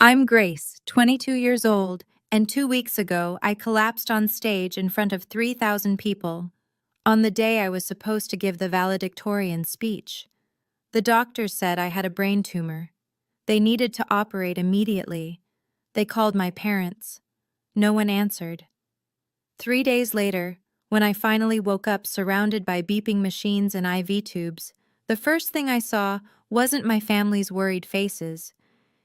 I'm Grace, 22 years old, and 2 weeks ago I collapsed on stage in front of 3,000 people. On the day I was supposed to give the valedictorian speech. The doctors said I had a brain tumor. They needed to operate immediately. They called my parents. No one answered. 3 days later, when I finally woke up surrounded by beeping machines and IV tubes, the first thing I saw wasn't my family's worried faces.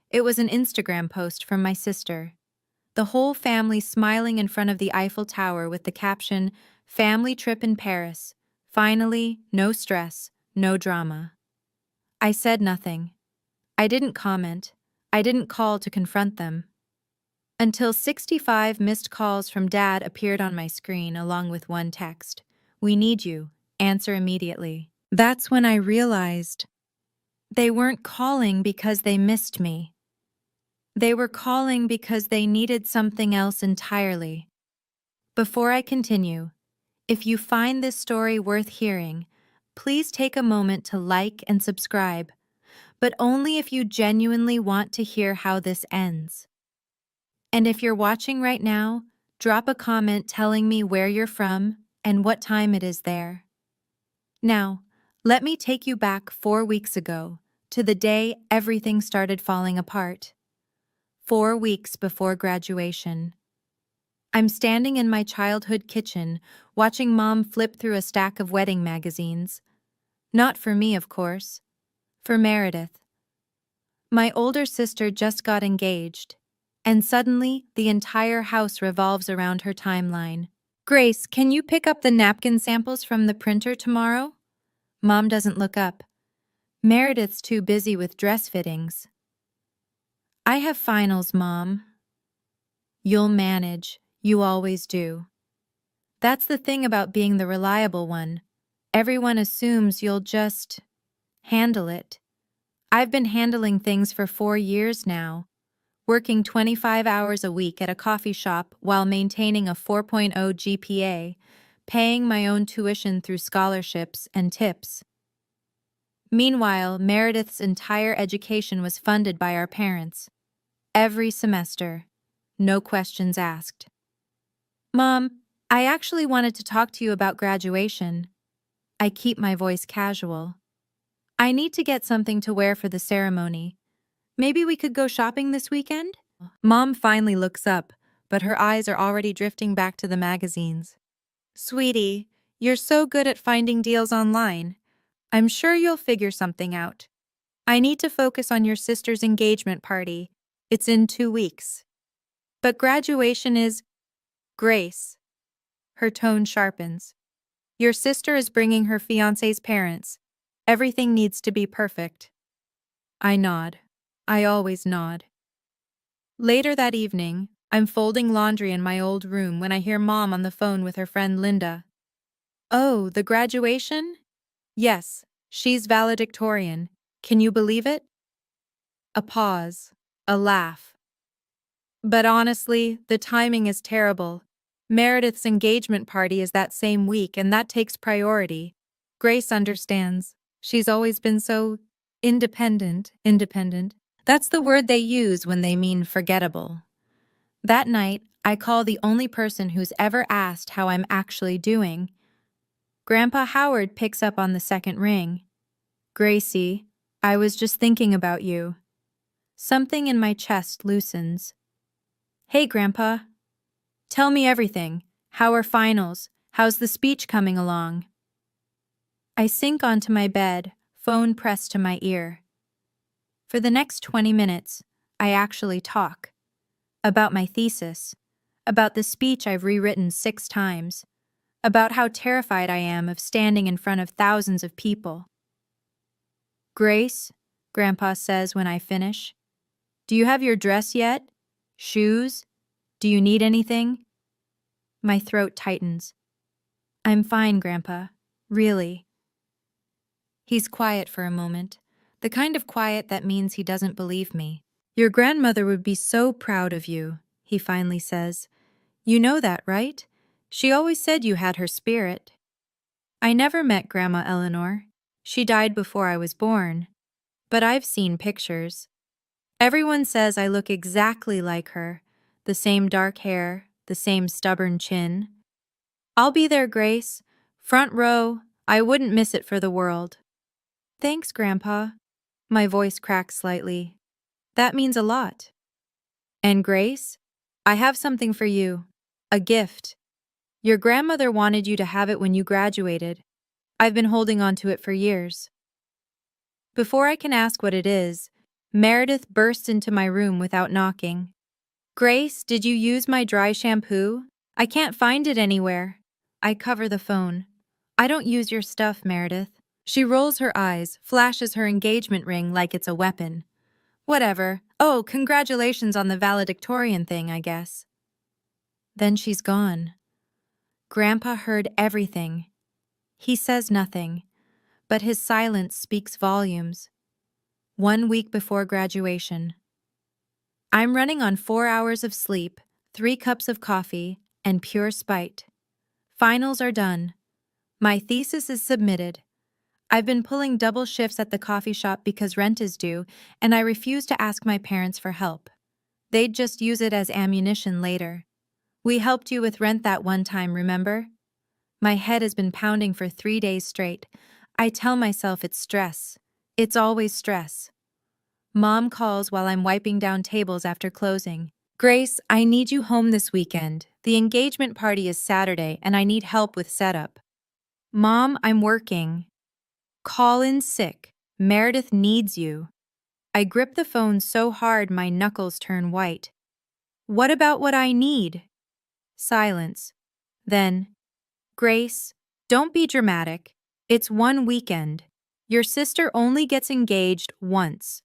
It was an Instagram post from my sister. The whole family smiling in front of the Eiffel Tower with the caption, "Family trip in Paris. Finally, no stress, no drama." I said nothing. I didn't comment. I didn't call to confront them. Until 65 missed calls from Dad appeared on my screen along with one text. "We need you. Answer immediately." That's when I realized they weren't calling because they missed me. They were calling because they needed something else entirely. Before I continue, if you find this story worth hearing, please take a moment to like and subscribe, but only if you genuinely want to hear how this ends. And if you're watching right now, drop a comment telling me where you're from and what time it is there. Now, let me take you back 4 weeks ago to the day everything started falling apart. 4 weeks before graduation. I'm standing in my childhood kitchen, watching Mom flip through a stack of wedding magazines. Not for me, of course. For Meredith. My older sister just got engaged, and suddenly the entire house revolves around her timeline. "Grace, can you pick up the napkin samples from the printer tomorrow?" Mom doesn't look up. Meredith's too busy with dress fittings. "I have finals, Mom." "You'll manage. You always do." That's the thing about being the reliable one. Everyone assumes you'll just handle it. I've been handling things for 4 years now, working 25 hours a week at a coffee shop while maintaining a 4.0 GPA, paying my own tuition through scholarships and tips. Meanwhile, Meredith's entire education was funded by our parents. Every semester. No questions asked. "Mom, I actually wanted to talk to you about graduation." I keep my voice casual. "I need to get something to wear for the ceremony. Maybe we could go shopping this weekend?" Mom finally looks up, but her eyes are already drifting back to the magazines. "Sweetie, you're so good at finding deals online. I'm sure you'll figure something out. I need to focus on your sister's engagement party. It's in 2 weeks. But graduation is..." "Grace." Her tone sharpens. "Your sister is bringing her fiancé's parents. Everything needs to be perfect." I nod. I always nod. Later that evening, I'm folding laundry in my old room when I hear Mom on the phone with her friend Linda. "Oh, the graduation?" "Yes, she's valedictorian. Can you believe it?" A pause. A laugh. "But honestly, the timing is terrible. Meredith's engagement party is that same week, and that takes priority. Grace understands. She's always been so independent. Independent. That's the word they use when they mean forgettable." That night, I call the only person who's ever asked how I'm actually doing. Grandpa Howard picks up on the second ring. "Gracie, I was just thinking about you." Something in my chest loosens. "Hey, Grandpa. Tell me everything. How are finals? How's the speech coming along?" I sink onto my bed, phone pressed to my ear. For the next 20 minutes, I actually talk. About my thesis. About the speech I've rewritten 6 times. About how terrified I am of standing in front of thousands of people. "Grace," Grandpa says when I finish, "do you have your dress yet? Shoes? Do you need anything?" My throat tightens. "I'm fine, Grandpa. Really." He's quiet for a moment, the kind of quiet that means he doesn't believe me. "Your grandmother would be so proud of you," he finally says. "You know that, right? She always said you had her spirit." I never met Grandma Eleanor. She died before I was born. But I've seen pictures. Everyone says I look exactly like her. The same dark hair, the same stubborn chin. I'll be there, Grace. Front row. I wouldn't miss it for the world. Thanks, Grandpa. My voice cracked slightly. That means a lot. And Grace, I have something for you. A gift. Your grandmother wanted you to have it when you graduated. I've been holding on to it for years. Before I can ask what it is, Meredith burst into my room without knocking. Grace, did you use my dry shampoo? I can't find it anywhere. I cover the phone. I don't use your stuff, Meredith. She rolls her eyes, flashes her engagement ring like it's a weapon. Whatever. Oh, congratulations on the valedictorian thing, I guess. Then she's gone. Grandpa heard everything. He says nothing, but his silence speaks volumes. 1 week before graduation. I'm running on 4 hours of sleep, 3 cups of coffee, and pure spite. Finals are done. My thesis is submitted. I've been pulling double shifts at the coffee shop because rent is due, and I refuse to ask my parents for help. They'd just use it as ammunition later. We helped you with rent that one time, remember? My head has been pounding for 3 days straight. I tell myself it's stress. It's always stress. Mom calls while I'm wiping down tables after closing. Grace, I need you home this weekend. The engagement party is Saturday and I need help with setup. Mom, I'm working. Call in sick. Meredith needs you. I grip the phone so hard my knuckles turn white. What about what I need? Silence. Then, Grace, don't be dramatic. It's one weekend. Your sister only gets engaged once.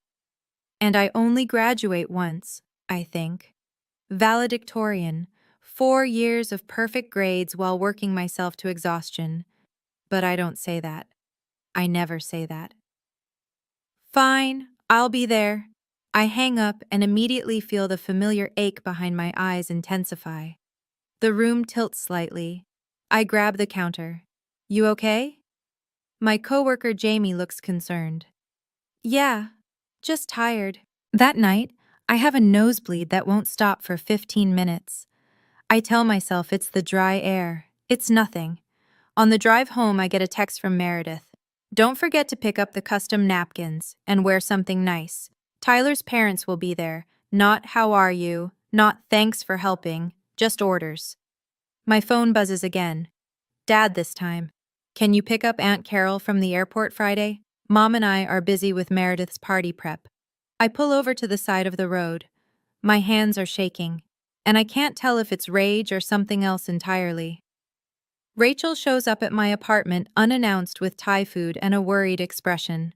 And I only graduate once, I think. Valedictorian, 4 years of perfect grades while working myself to exhaustion. But I don't say that. I never say that. Fine, I'll be there. I hang up and immediately feel the familiar ache behind my eyes intensify. The room tilts slightly. I grab the counter. You okay? My coworker Jamie looks concerned. Yeah, just tired. That night, I have a nosebleed that won't stop for 15 minutes. I tell myself it's the dry air. It's nothing. On the drive home, I get a text from Meredith. Don't forget to pick up the custom napkins and wear something nice. Tyler's parents will be there. Not how are you, not thanks for helping, just orders. My phone buzzes again. Dad this time. Can you pick up Aunt Carol from the airport Friday? Mom and I are busy with Meredith's party prep. I pull over to the side of the road. My hands are shaking, and I can't tell if it's rage or something else entirely. Rachel shows up at my apartment unannounced with Thai food and a worried expression.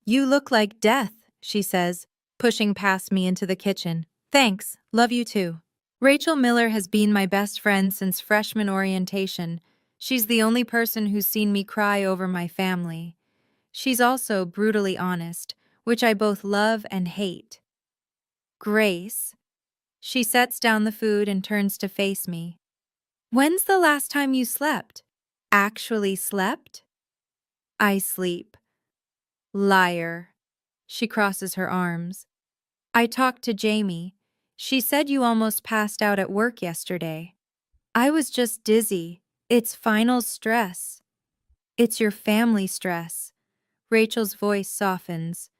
You look like death, she says, pushing past me into the kitchen. Thanks, love you too. Rachel Miller has been my best friend since freshman orientation. She's the only person who's seen me cry over my family. She's also brutally honest, which I both love and hate. Grace. She sets down the food and turns to face me. When's the last time you slept? Actually slept? I sleep. Liar. She crosses her arms. I talked to Jamie. She said you almost passed out at work yesterday. I was just dizzy. It's final stress. It's your family stress. Rachel's voice softens.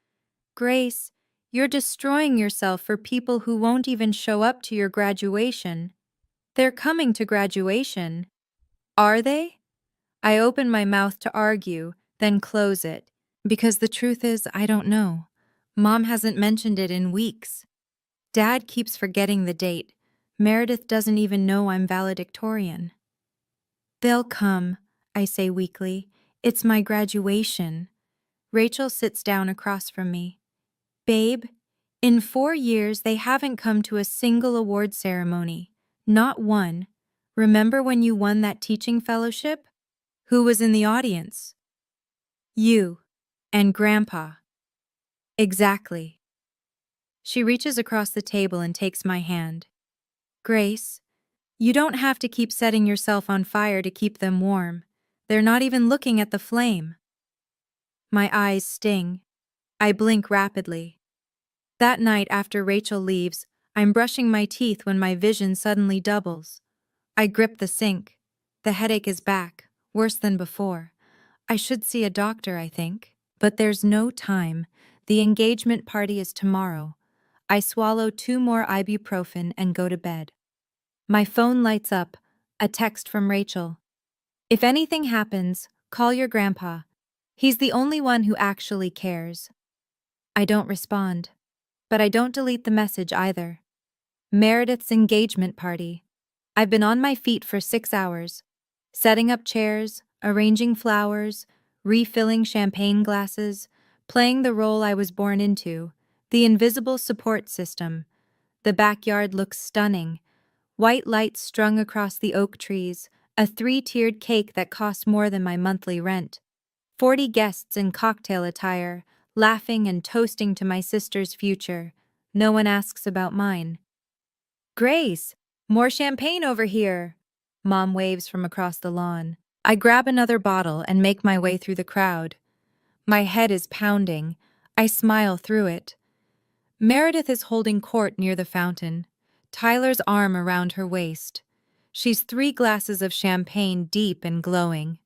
Grace, you're destroying yourself for people who won't even show up to your graduation. They're coming to graduation. Are they? I open my mouth to argue, then close it, because the truth is I don't know. Mom hasn't mentioned it in weeks. Dad keeps forgetting the date. Meredith doesn't even know I'm valedictorian. They'll come, I say weakly. It's my graduation. Rachel sits down across from me. Babe, in 4 years they haven't come to a single award ceremony. Not one. Remember when you won that teaching fellowship? Who was in the audience? You. And Grandpa. Exactly. She reaches across the table and takes my hand. Grace, you don't have to keep setting yourself on fire to keep them warm. They're not even looking at the flame. My eyes sting. I blink rapidly. That night after Rachel leaves, I'm brushing my teeth when my vision suddenly doubles. I grip the sink. The headache is back, worse than before. I should see a doctor, I think. But there's no time. The engagement party is tomorrow. I swallow 2 more ibuprofen and go to bed. My phone lights up, a text from Rachel. If anything happens, call your grandpa. He's the only one who actually cares. I don't respond. But I don't delete the message either. Meredith's engagement party. I've been on my feet for 6 hours, setting up chairs, arranging flowers, refilling champagne glasses, playing the role I was born into, the invisible support system. The backyard looks stunning. White lights strung across the oak trees, a 3-tiered cake that costs more than my monthly rent. 40 guests in cocktail attire, laughing and toasting to my sister's future. No one asks about mine. Grace, more champagne over here. Mom waves from across the lawn. I grab another bottle and make my way through the crowd. My head is pounding. I smile through it. Meredith is holding court near the fountain, Tyler's arm around her waist. She's 3 glasses of champagne deep and glowing.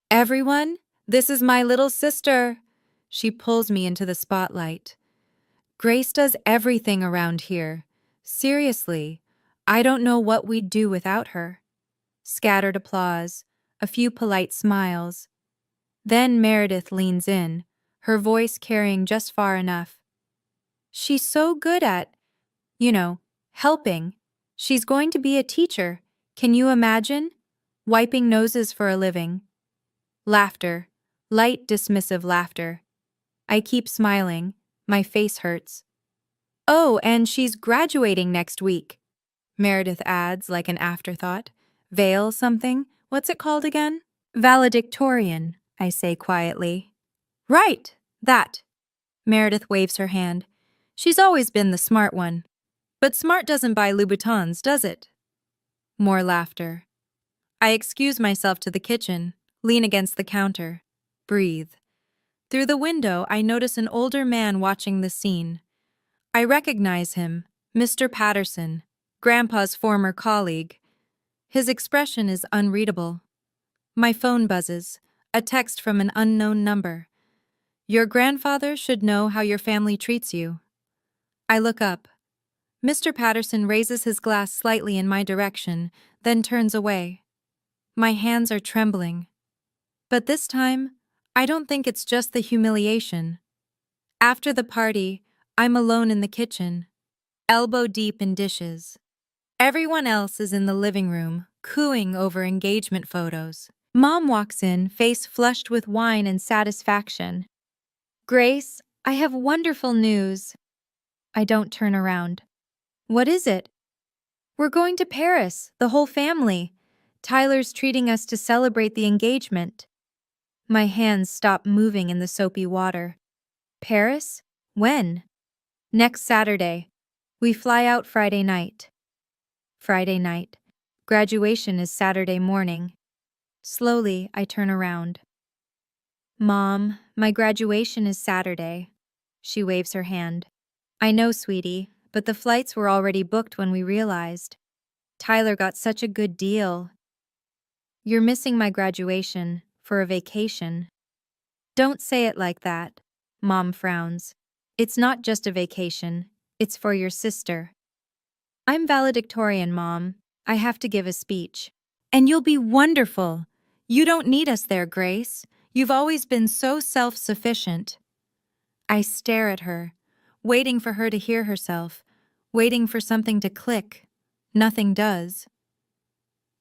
Everyone, this is my little sister. She pulls me into the spotlight. Grace does everything around here. Seriously, I don't know what we'd do without her. Scattered applause, a few polite smiles. Then Meredith leans in, her voice carrying just far enough. She's so good at, helping. She's going to be a teacher. Can you imagine? Wiping noses for a living. Laughter. Light, dismissive laughter. I keep smiling. My face hurts. Oh, and she's graduating next week. Meredith adds like an afterthought. Veil something? What's it called again? Valedictorian, I say quietly. Right, that. Meredith waves her hand. She's always been the smart one. But smart doesn't buy Louboutins, does it? More laughter. I excuse myself to the kitchen, lean against the counter, breathe. Through the window, I notice an older man watching the scene. I recognize him, Mr. Patterson, Grandpa's former colleague. His expression is unreadable. My phone buzzes, a text from an unknown number. Your grandfather should know how your family treats you. I look up. Mr. Patterson raises his glass slightly in my direction, then turns away. My hands are trembling. But this time, I don't think it's just the humiliation. After the party, I'm alone in the kitchen, elbow deep in dishes. Everyone else is in the living room, cooing over engagement photos. Mom walks in, face flushed with wine and satisfaction. Grace, I have wonderful news. I don't turn around. What is it? We're going to Paris, the whole family. Tyler's treating us to celebrate the engagement. My hands stop moving in the soapy water. Paris? When? Next Saturday. We fly out Friday night. Friday night. Graduation is Saturday morning. Slowly, I turn around. Mom, my graduation is Saturday. She waves her hand. I know, sweetie, but the flights were already booked when we realized. Tyler got such a good deal. You're missing my graduation for a vacation. Don't say it like that. Mom frowns. It's not just a vacation. It's for your sister. I'm valedictorian, Mom. I have to give a speech. And you'll be wonderful. You don't need us there, Grace. You've always been so self-sufficient. I stare at her, waiting for her to hear herself, waiting for something to click. Nothing does.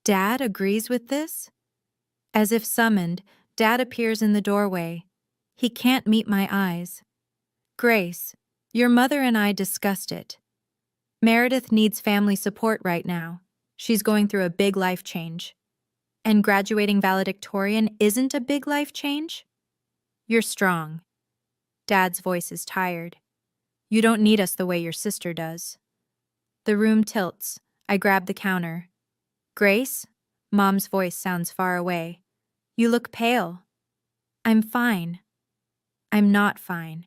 Dad agrees with this? As if summoned, Dad appears in the doorway. He can't meet my eyes. Grace, your mother and I discussed it. Meredith needs family support right now. She's going through a big life change. And graduating valedictorian isn't a big life change? You're strong. Dad's voice is tired. You don't need us the way your sister does. The room tilts. I grab the counter. Grace? Mom's voice sounds far away. You look pale. I'm fine. I'm not fine.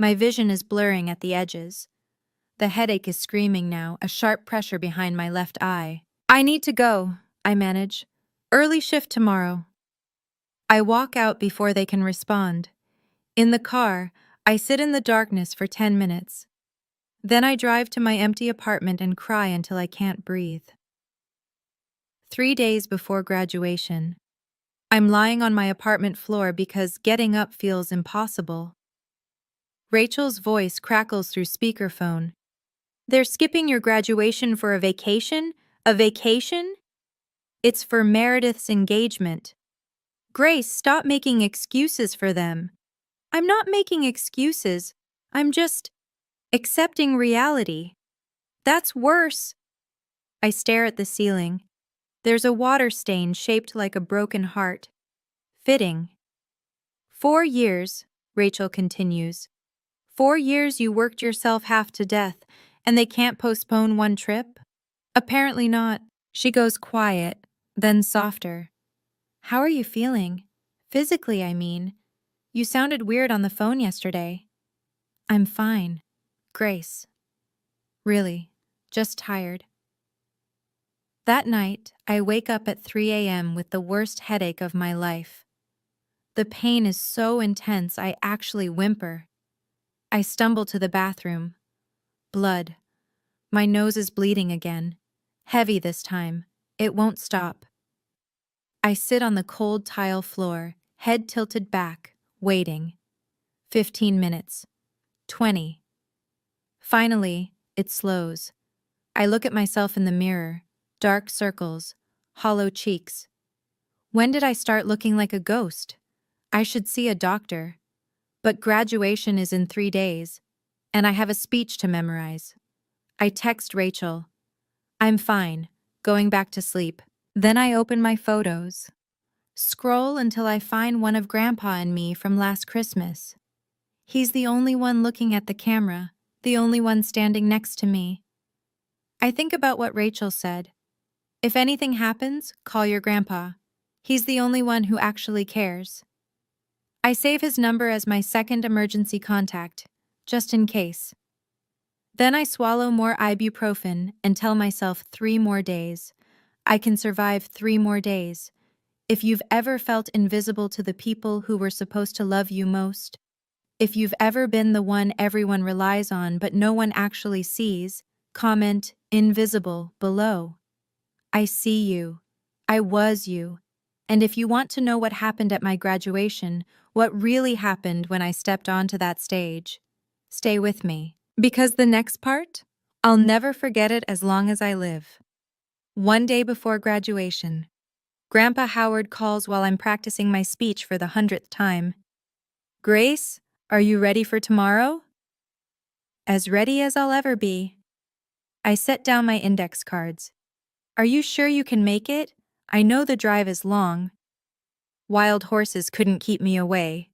My vision is blurring at the edges. The headache is screaming now, a sharp pressure behind my left eye. I need to go, I manage. Early shift tomorrow. I walk out before they can respond. In the car, I sit in the darkness for 10 minutes. Then I drive to my empty apartment and cry until I can't breathe. 3 days before graduation. I'm lying on my apartment floor because getting up feels impossible. Rachel's voice crackles through speakerphone. They're skipping your graduation for a vacation? A vacation? It's for Meredith's engagement. Grace, stop making excuses for them. I'm not making excuses. I'm just accepting reality. That's worse. I stare at the ceiling. There's a water stain shaped like a broken heart. Fitting. 4 years, Rachel continues. 4 years you worked yourself half to death, and they can't postpone one trip? Apparently not. She goes quiet, then softer. How are you feeling? Physically, I mean. You sounded weird on the phone yesterday. I'm fine. Grace. Really, just tired. That night, I wake up at 3 a.m. with the worst headache of my life. The pain is so intense I actually whimper. I stumble to the bathroom. Blood. My nose is bleeding again. Heavy this time. It won't stop. I sit on the cold tile floor, head tilted back, waiting. 15 minutes. 20. Finally, it slows. I look at myself in the mirror. Dark circles. Hollow cheeks. When did I start looking like a ghost? I should see a doctor. But graduation is in 3 days, and I have a speech to memorize. I text Rachel. I'm fine, going back to sleep. Then I open my photos. Scroll until I find one of Grandpa and me from last Christmas. He's the only one looking at the camera, the only one standing next to me. I think about what Rachel said. If anything happens, call your grandpa. He's the only one who actually cares. I save his number as my second emergency contact, just in case. Then I swallow more ibuprofen and tell myself 3 more days. I can survive 3 more days. If you've ever felt invisible to the people who were supposed to love you most, if you've ever been the one everyone relies on but no one actually sees, comment invisible below. I see you. I was you. And if you want to know what happened at my graduation, what really happened when I stepped onto that stage, stay with me. Because the next part, I'll never forget it as long as I live. One day before graduation, Grandpa Howard calls while I'm practicing my speech for the 100th time. Grace, are you ready for tomorrow? As ready as I'll ever be. I set down my index cards. Are you sure you can make it? I know the drive is long. Wild horses couldn't keep me away.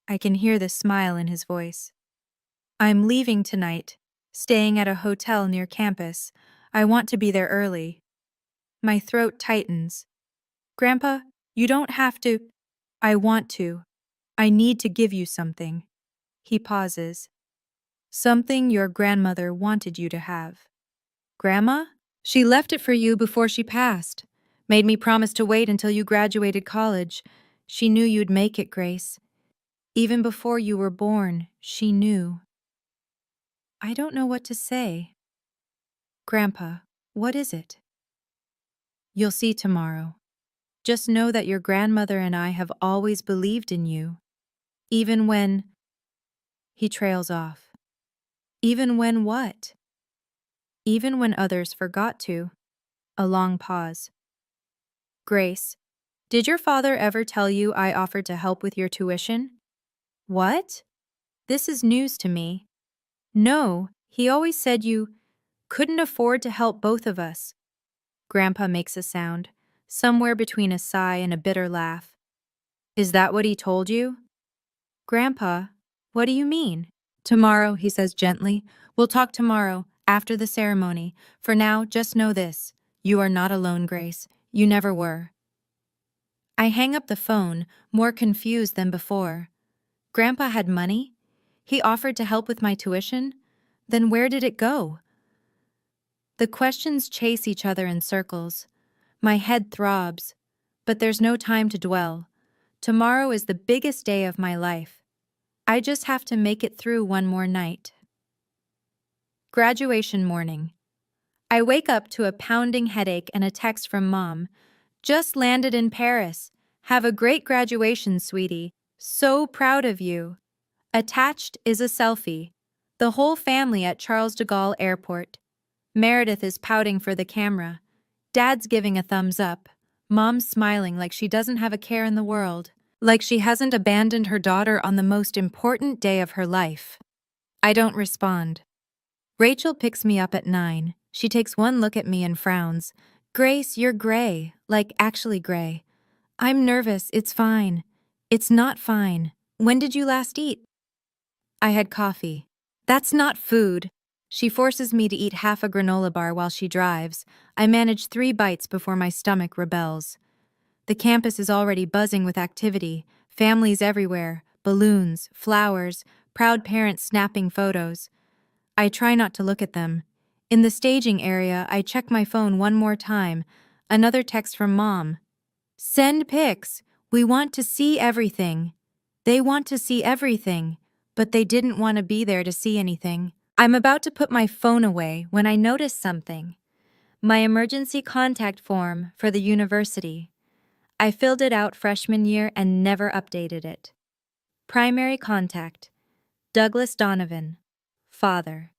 I can hear the smile in his voice. I'm leaving tonight, staying at a hotel near campus. I want to be there early. My throat tightens. Grandpa, you don't have to. I want to. I need to give you something. He pauses. Something your grandmother wanted you to have. Grandma? She left it for you before she passed. Made me promise to wait until you graduated college. She knew you'd make it, Grace. Even before you were born, she knew. I don't know what to say. Grandpa, what is it? You'll see tomorrow. Just know that your grandmother and I have always believed in you. Even when... He trails off. Even when what? Even when others forgot to. A long pause. Grace, did your father ever tell you I offered to help with your tuition? What? This is news to me. No, he always said you couldn't afford to help both of us. Grandpa makes a sound, somewhere between a sigh and a bitter laugh. Is that what he told you? Grandpa, what do you mean? Tomorrow, he says gently. We'll talk tomorrow, after the ceremony. For now, just know this. You are not alone, Grace. You never were. I hang up the phone, more confused than before. Grandpa had money? He offered to help with my tuition? Then where did it go? The questions chase each other in circles. My head throbs, but there's no time to dwell. Tomorrow is the biggest day of my life. I just have to make it through one more night. Graduation morning. I wake up to a pounding headache and a text from Mom. Just landed in Paris. Have a great graduation, sweetie. So proud of you. Attached is a selfie. The whole family at Charles de Gaulle Airport. Meredith is pouting for the camera. Dad's giving a thumbs up. Mom's smiling like she doesn't have a care in the world. Like she hasn't abandoned her daughter on the most important day of her life. I don't respond. Rachel picks me up at 9. She takes one look at me and frowns. Grace, you're gray. Like actually gray. I'm nervous. It's fine. It's not fine. When did you last eat? I had coffee. That's not food. She forces me to eat half a granola bar while she drives. I manage 3 bites before my stomach rebels. The campus is already buzzing with activity. Families everywhere, balloons, flowers, proud parents snapping photos. I try not to look at them. In the staging area, I check my phone one more time. Another text from Mom. Send pics. We want to see everything. They want to see everything, but they didn't want to be there to see anything. I'm about to put my phone away when I notice something. My emergency contact form for the university. I filled it out freshman year and never updated it. Primary contact, Douglas Donovan, father.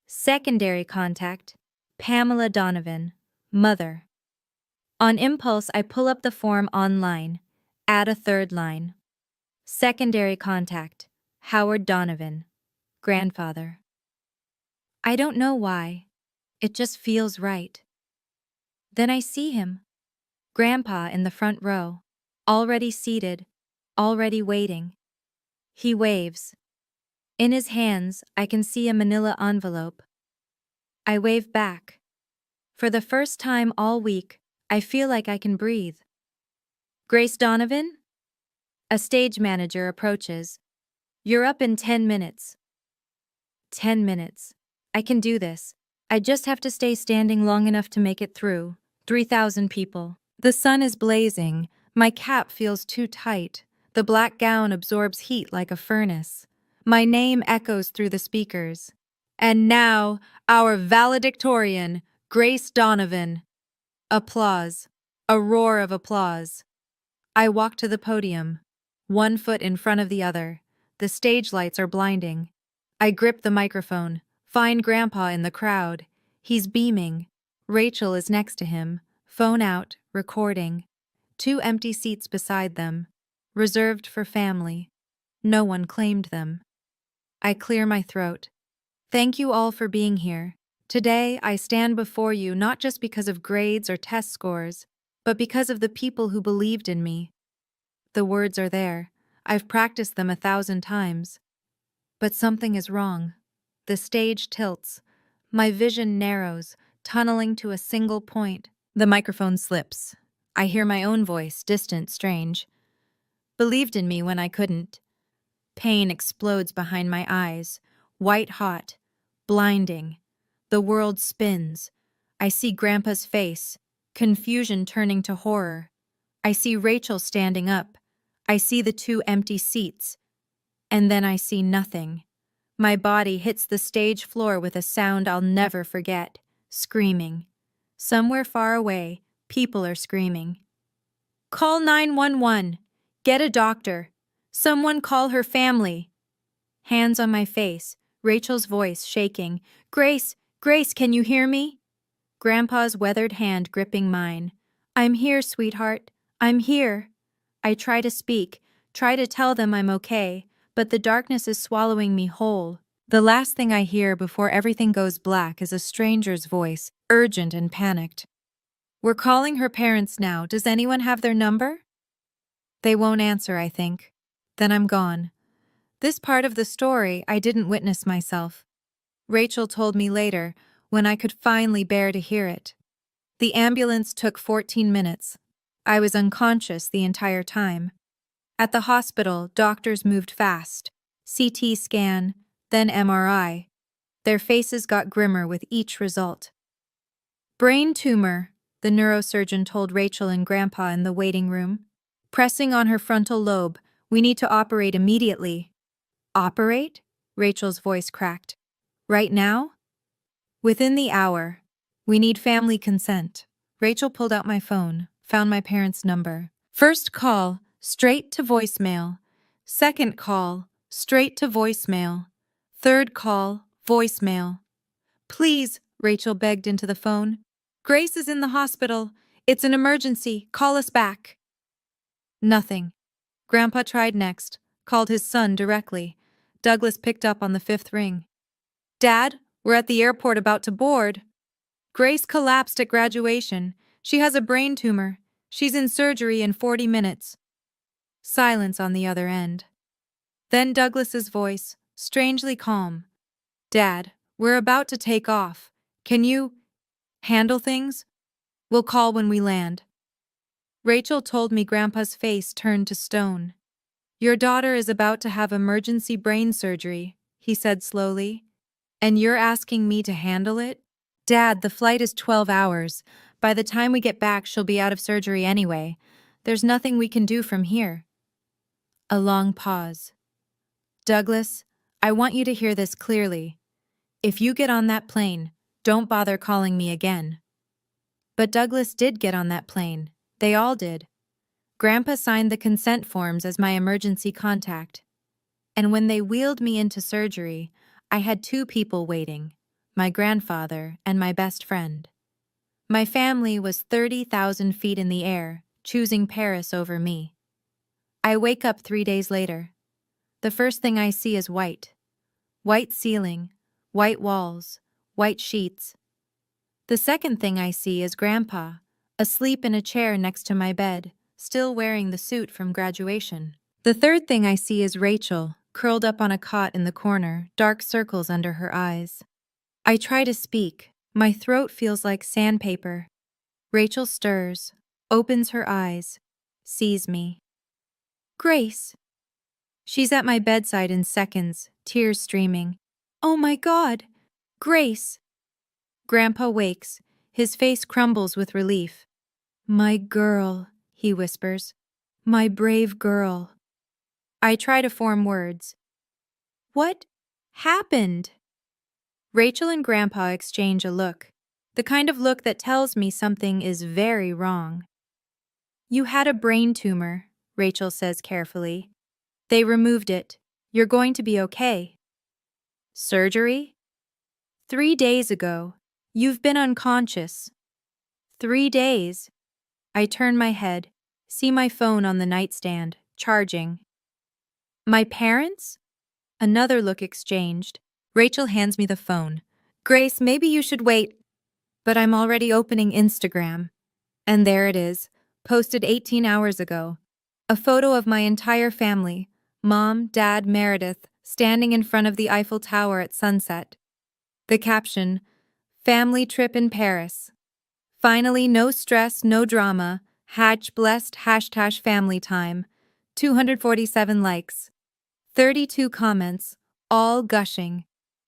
Secondary contact, Pamela Donovan, mother. On impulse, I pull up the form online, add a third line. Secondary contact, Howard Donovan, grandfather. I don't know why. It just feels right. Then I see him. Grandpa in the front row, already seated, already waiting. He waves. In his hands, I can see a manila envelope. I wave back. For the first time all week, I feel like I can breathe. Grace Donovan? A stage manager approaches. You're up in 10 minutes. 10 minutes. I can do this. I just have to stay standing long enough to make it through. 3,000 people. The sun is blazing. My cap feels too tight. The black gown absorbs heat like a furnace. My name echoes through the speakers. And now, our valedictorian, Grace Donovan. Applause. A roar of applause. I walk to the podium, one foot in front of the other. The stage lights are blinding. I grip the microphone, find Grandpa in the crowd. He's beaming. Rachel is next to him, phone out, recording. 2 empty seats beside them, reserved for family. No one claimed them. I clear my throat. Thank you all for being here. Today, I stand before you not just because of grades or test scores, but because of the people who believed in me. The words are there. I've practiced them 1,000 times. But something is wrong. The stage tilts. My vision narrows, tunneling to a single point. The microphone slips. I hear my own voice, distant, strange. Believed in me when I couldn't. Pain explodes behind my eyes, white hot, blinding. The world spins. I see Grandpa's face, confusion turning to horror. I see Rachel standing up. I see the 2 empty seats. And then I see nothing. My body hits the stage floor with a sound I'll never forget, screaming. Somewhere far away, people are screaming. Call 911. Get a doctor. Someone call her family. Hands on my face, Rachel's voice shaking. Grace, Grace, can you hear me? Grandpa's weathered hand gripping mine. I'm here, sweetheart. I'm here. I try to speak, try to tell them I'm okay, but the darkness is swallowing me whole. The last thing I hear before everything goes black is a stranger's voice, urgent and panicked. We're calling her parents now. Does anyone have their number? They won't answer, I think. Then I'm gone. This part of the story I didn't witness myself. Rachel told me later, when I could finally bear to hear it. The ambulance took 14 minutes. I was unconscious the entire time. At the hospital, doctors moved fast. CT scan, then MRI. Their faces got grimmer with each result. Brain tumor, the neurosurgeon told Rachel and Grandpa in the waiting room. Pressing on her frontal lobe, we need to operate immediately. Operate? Rachel's voice cracked. Right now? Within the hour. We need family consent. Rachel pulled out my phone, found my parents' number. First call, straight to voicemail. Second call, straight to voicemail. Third call, voicemail. Please, Rachel begged into the phone. Grace is in the hospital. It's an emergency. Call us back. Nothing. Grandpa tried next, called his son directly. Douglas picked up on the fifth ring. Dad, we're at the airport about to board. Grace collapsed at graduation. She has a brain tumor. She's in surgery in 40 minutes. Silence on the other end. Then Douglas's voice, strangely calm. Dad, we're about to take off. Can you handle things? We'll call when we land. Rachel told me Grandpa's face turned to stone. Your daughter is about to have emergency brain surgery, he said slowly. And you're asking me to handle it? Dad, the flight is 12 hours. By the time we get back, she'll be out of surgery anyway. There's nothing we can do from here. A long pause. Douglas, I want you to hear this clearly. If you get on that plane, don't bother calling me again. But Douglas did get on that plane. They all did. Grandpa signed the consent forms as my emergency contact. And when they wheeled me into surgery, I had two people waiting, my grandfather and my best friend. My family was 30,000 feet in the air, choosing Paris over me. I wake up 3 days later. The first thing I see is white. White ceiling, white walls, white sheets. The second thing I see is Grandpa, asleep in a chair next to my bed, still wearing the suit from graduation. The third thing I see is Rachel, curled up on a cot in the corner, dark circles under her eyes. I try to speak. My throat feels like sandpaper. Rachel stirs, opens her eyes, sees me. Grace. She's at my bedside in seconds, tears streaming. Oh my God! Grace! Grandpa wakes. His face crumbles with relief. My girl, he whispers. My brave girl. I try to form words. What happened? Rachel and Grandpa exchange a look, the kind of look that tells me something is very wrong. You had a brain tumor, Rachel says carefully. They removed it. You're going to be okay. Surgery? 3 days ago. You've been unconscious. 3 days. I turn my head, see my phone on the nightstand, charging. My parents? Another look exchanged. Rachel hands me the phone. Grace, maybe you should wait. But I'm already opening Instagram. And there it is, posted 18 hours ago. A photo of my entire family, Mom, Dad, Meredith, standing in front of the Eiffel Tower at sunset. The caption, Family trip in Paris. Finally, no stress, no drama. Blessed #family time. 247 likes. 32 comments, all gushing.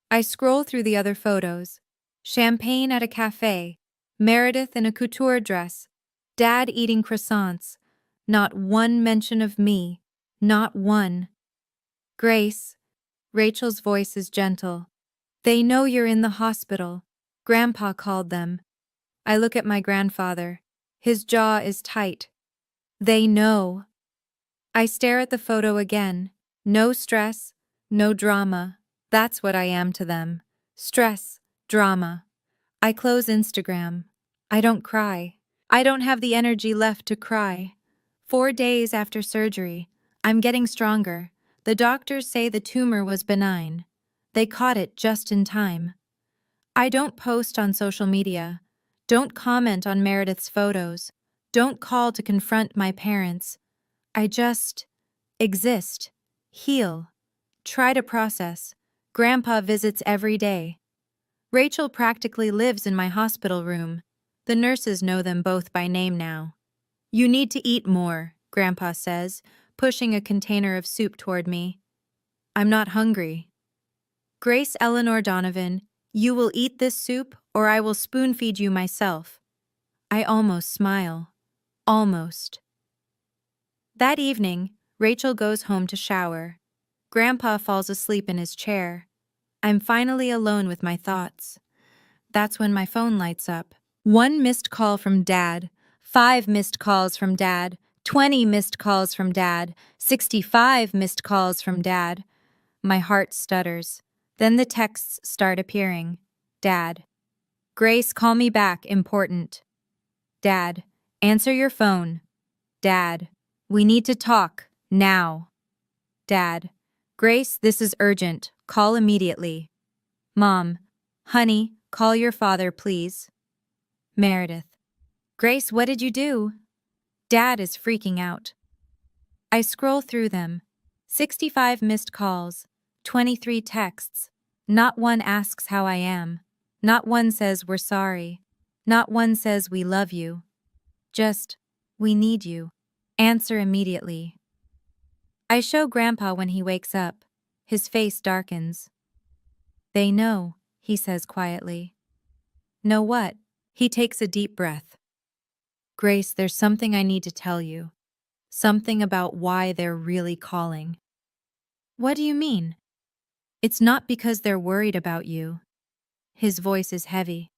I scroll through the other photos. Champagne at a cafe. Meredith in a couture dress. Dad eating croissants. Not one mention of me. Not one. Grace. Rachel's voice is gentle. They know you're in the hospital. Grandpa called them. I look at my grandfather. His jaw is tight. They know. I stare at the photo again. No stress, no drama. That's what I am to them. Stress, drama. I close Instagram. I don't cry. I don't have the energy left to cry. 4 days after surgery, I'm getting stronger. The doctors say the tumor was benign. They caught it just in time. I don't post on social media. Don't comment on Meredith's photos. Don't call to confront my parents. I just exist, heal, try to process. Grandpa visits every day. Rachel practically lives in my hospital room. The nurses know them both by name now. You need to eat more, Grandpa says, pushing a container of soup toward me. I'm not hungry. Grace Eleanor Donovan, you will eat this soup or I will spoon feed you myself. I almost smile. Almost. That evening, Rachel goes home to shower. Grandpa falls asleep in his chair. I'm finally alone with my thoughts. That's when my phone lights up. 1 missed call from Dad, 5 missed calls from Dad, 20 missed calls from Dad, 65 missed calls from Dad. My heart stutters. Then the texts start appearing. Dad. Grace, call me back, important. Dad. Answer your phone. Dad. We need to talk, now. Dad. Grace, this is urgent. Call immediately. Mom. Honey, call your father, please. Meredith. Grace, what did you do? Dad is freaking out. I scroll through them. 65 missed calls, 23 texts. Not one asks how I am. Not one says we're sorry. Not one says we love you. Just, we need you. Answer immediately. I show Grandpa when he wakes up. His face darkens. They know, he says quietly. Know what? He takes a deep breath. Grace, there's something I need to tell you. Something about why they're really calling. What do you mean? It's not because they're worried about you. His voice is heavy.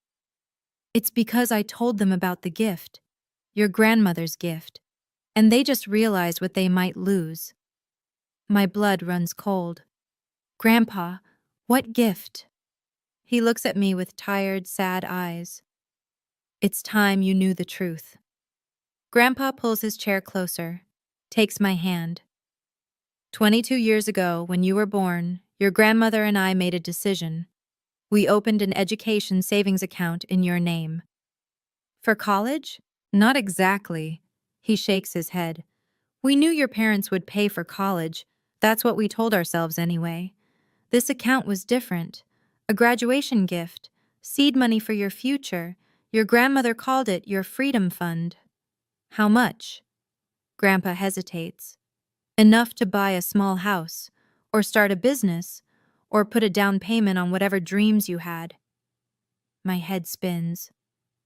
It's because I told them about the gift, your grandmother's gift, and they just realized what they might lose. My blood runs cold. Grandpa, what gift? He looks at me with tired, sad eyes. It's time you knew the truth. Grandpa pulls his chair closer, takes my hand. 22 years ago, when you were born, your grandmother and I made a decision. We opened an education savings account in your name. For college? Not exactly. He shakes his head. We knew your parents would pay for college. That's what we told ourselves anyway. This account was different. A graduation gift, seed money for your future. Your grandmother called it your freedom fund. How much? Grandpa hesitates. Enough to buy a small house, or start a business, or put a down payment on whatever dreams you had. My head spins.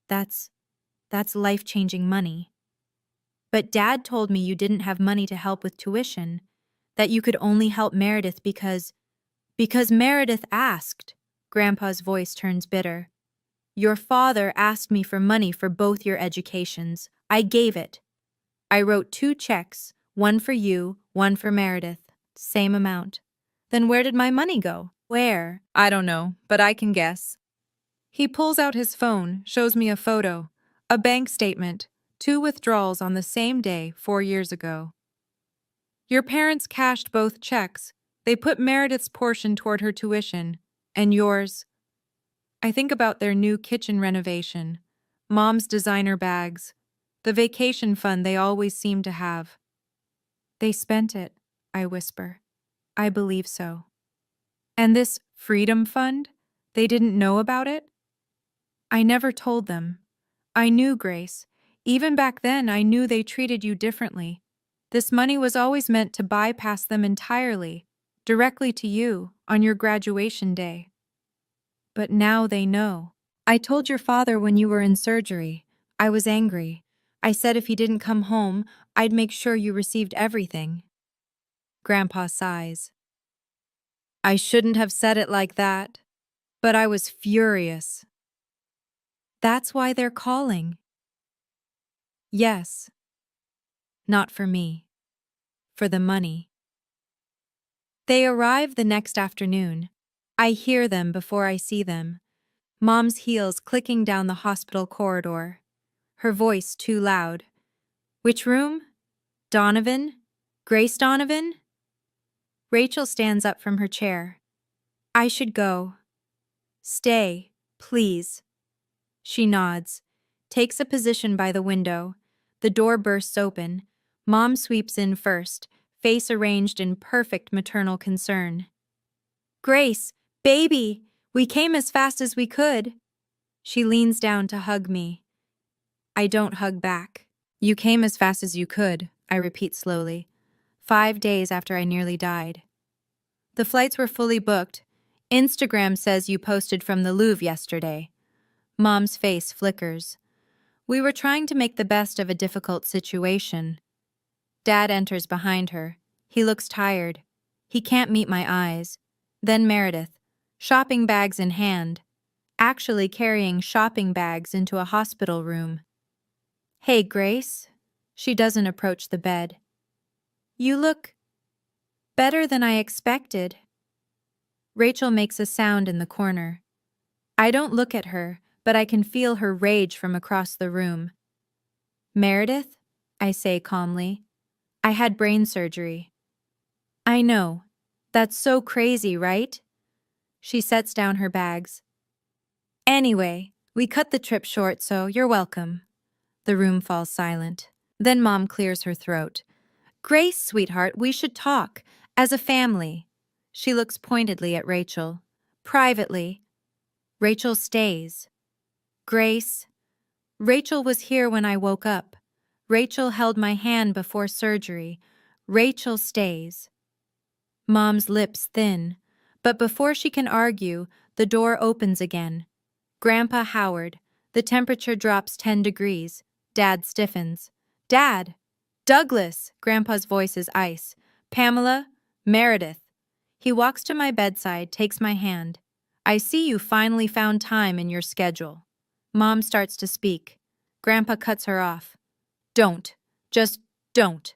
That's life-changing money. But Dad told me you didn't have money to help with tuition, that you could only help Meredith because Meredith asked. Grandpa's voice turns bitter. Your father asked me for money for both your educations. I gave it. I wrote 2 checks, one for you, one for Meredith. Same amount. Then where did my money go? Where? I don't know, but I can guess. He pulls out his phone, shows me a photo, a bank statement, 2 withdrawals on the same day 4 years ago. Your parents cashed both checks. They put Meredith's portion toward her tuition, and yours. I think about their new kitchen renovation, Mom's designer bags, the vacation fund they always seem to have. They spent it, I whisper. I believe so. And this freedom fund? They didn't know about it? I never told them. I knew, Grace. Even back then, I knew they treated you differently. This money was always meant to bypass them entirely, directly to you, on your graduation day. But now they know. I told your father when you were in surgery. I was angry. I said if he didn't come home, I'd make sure you received everything. Grandpa sighs. I shouldn't have said it like that, but I was furious. That's why they're calling. Yes. Not for me. For the money. They arrive the next afternoon. I hear them before I see them. Mom's heels clicking down the hospital corridor. Her voice too loud. Which room? Donovan? Grace Donovan? Rachel stands up from her chair. I should go. Stay, please. She nods, takes a position by the window. The door bursts open. Mom sweeps in first, face arranged in perfect maternal concern. Grace, baby, we came as fast as we could. She leans down to hug me. I don't hug back. You came as fast as you could, I repeat slowly. 5 days after I nearly died. The flights were fully booked. Instagram says you posted from the Louvre yesterday. Mom's face flickers. We were trying to make the best of a difficult situation. Dad enters behind her. He looks tired. He can't meet my eyes. Then Meredith, shopping bags in hand, actually carrying shopping bags into a hospital room. Hey, Grace. She doesn't approach the bed. You look better than I expected. Rachel makes a sound in the corner. I don't look at her, but I can feel her rage from across the room. Meredith, I say calmly, I had brain surgery. I know. That's so crazy, right? She sets down her bags. Anyway, we cut the trip short, so you're welcome. The room falls silent. Then Mom clears her throat. Grace, sweetheart, we should talk. As a family. She looks pointedly at Rachel. Privately. Rachel stays. Grace. Rachel was here when I woke up. Rachel held my hand before surgery. Rachel stays. Mom's lips thin. But before she can argue, the door opens again. Grandpa Howard. The temperature drops 10 degrees. Dad stiffens. Dad! Douglas! Grandpa's voice is ice. Pamela? Meredith. He walks to my bedside, takes my hand. I see you finally found time in your schedule. Mom starts to speak. Grandpa cuts her off. Don't. Just don't.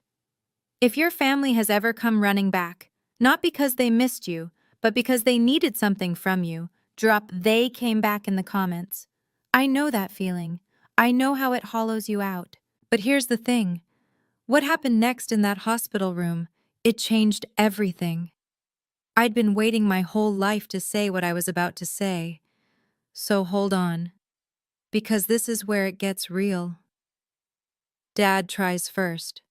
If your family has ever come running back, not because they missed you, but because they needed something from you, drop "they came back" in the comments. I know that feeling. I know how it hollows you out. But here's the thing. What happened next in that hospital room? It changed everything. I'd been waiting my whole life to say what I was about to say. So hold on. Because this is where it gets real. Dad tries first.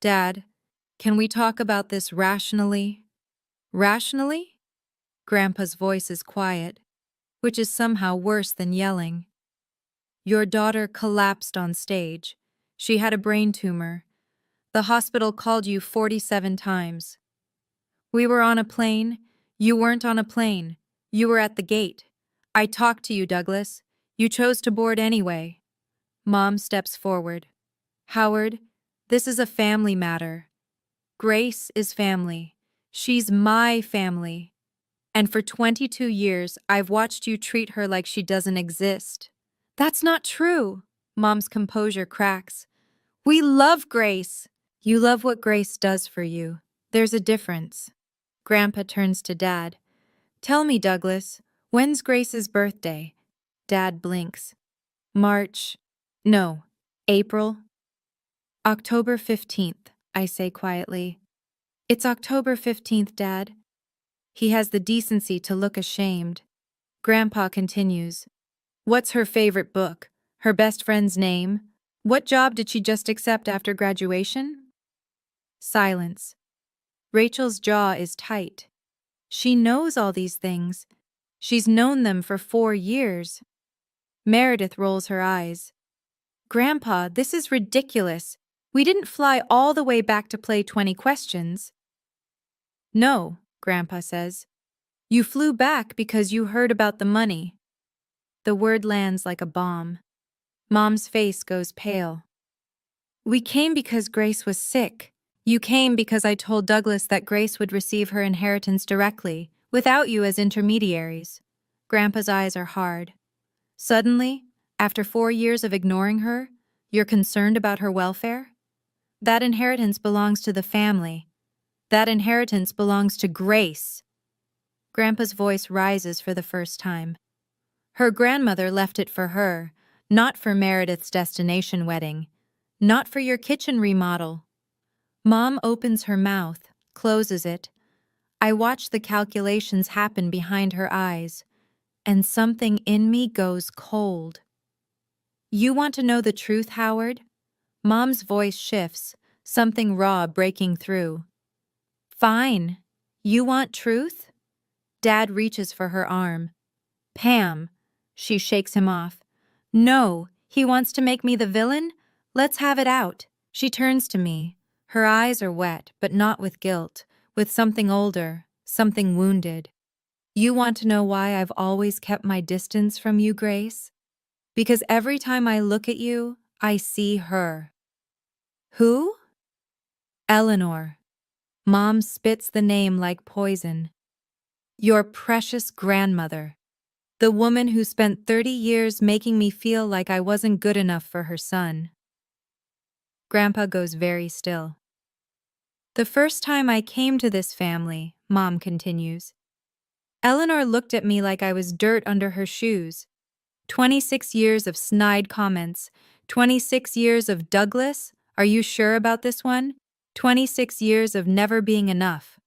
Dad, can we talk about this rationally? Rationally? Grandpa's voice is quiet, which is somehow worse than yelling. Your daughter collapsed on stage. She had a brain tumor. The hospital called you 47 times. We were on a plane. You weren't on a plane. You were at the gate. I talked to you, Douglas. You chose to board anyway. Mom steps forward. Howard, this is a family matter. Grace is family. She's my family. And for 22 years, I've watched you treat her like she doesn't exist. That's not true. Mom's composure cracks. We love Grace. You love what Grace does for you. There's a difference. Grandpa turns to Dad. Tell me, Douglas, when's Grace's birthday? Dad blinks. March. No. April. October 15th, I say quietly. It's October 15th, Dad. He has the decency to look ashamed. Grandpa continues. What's her favorite book? Her best friend's name? What job did she just accept after graduation? Silence. Rachel's jaw is tight. She knows all these things. She's known them for 4 years. Meredith rolls her eyes. Grandpa, this is ridiculous. We didn't fly all the way back to play 20 questions. No, Grandpa says. You flew back because you heard about the money. The word lands like a bomb. Mom's face goes pale. We came because Grace was sick. You came because I told Douglas that Grace would receive her inheritance directly, without you as intermediaries. Grandpa's eyes are hard. Suddenly, after 4 years of ignoring her, you're concerned about her welfare? That inheritance belongs to the family. That inheritance belongs to Grace. Grandpa's voice rises for the first time. Her grandmother left it for her, not for Meredith's destination wedding, not for your kitchen remodel. Mom opens her mouth, closes it. I watch the calculations happen behind her eyes, and something in me goes cold. You want to know the truth, Howard? Mom's voice shifts, something raw breaking through. Fine. You want truth? Dad reaches for her arm. Pam. She shakes him off. No, he wants to make me the villain? Let's have it out. She turns to me. Her eyes are wet, but not with guilt, with something older, something wounded. You want to know why I've always kept my distance from you, Grace? Because every time I look at you, I see her. Who? Eleanor. Mom spits the name like poison. Your precious grandmother. The woman who spent 30 years making me feel like I wasn't good enough for her son. Grandpa goes very still. The first time I came to this family, Mom continues, Eleanor looked at me like I was dirt under her shoes. 26 years of snide comments. 26 years of Douglas, are you sure about this one? 26 years of never being enough.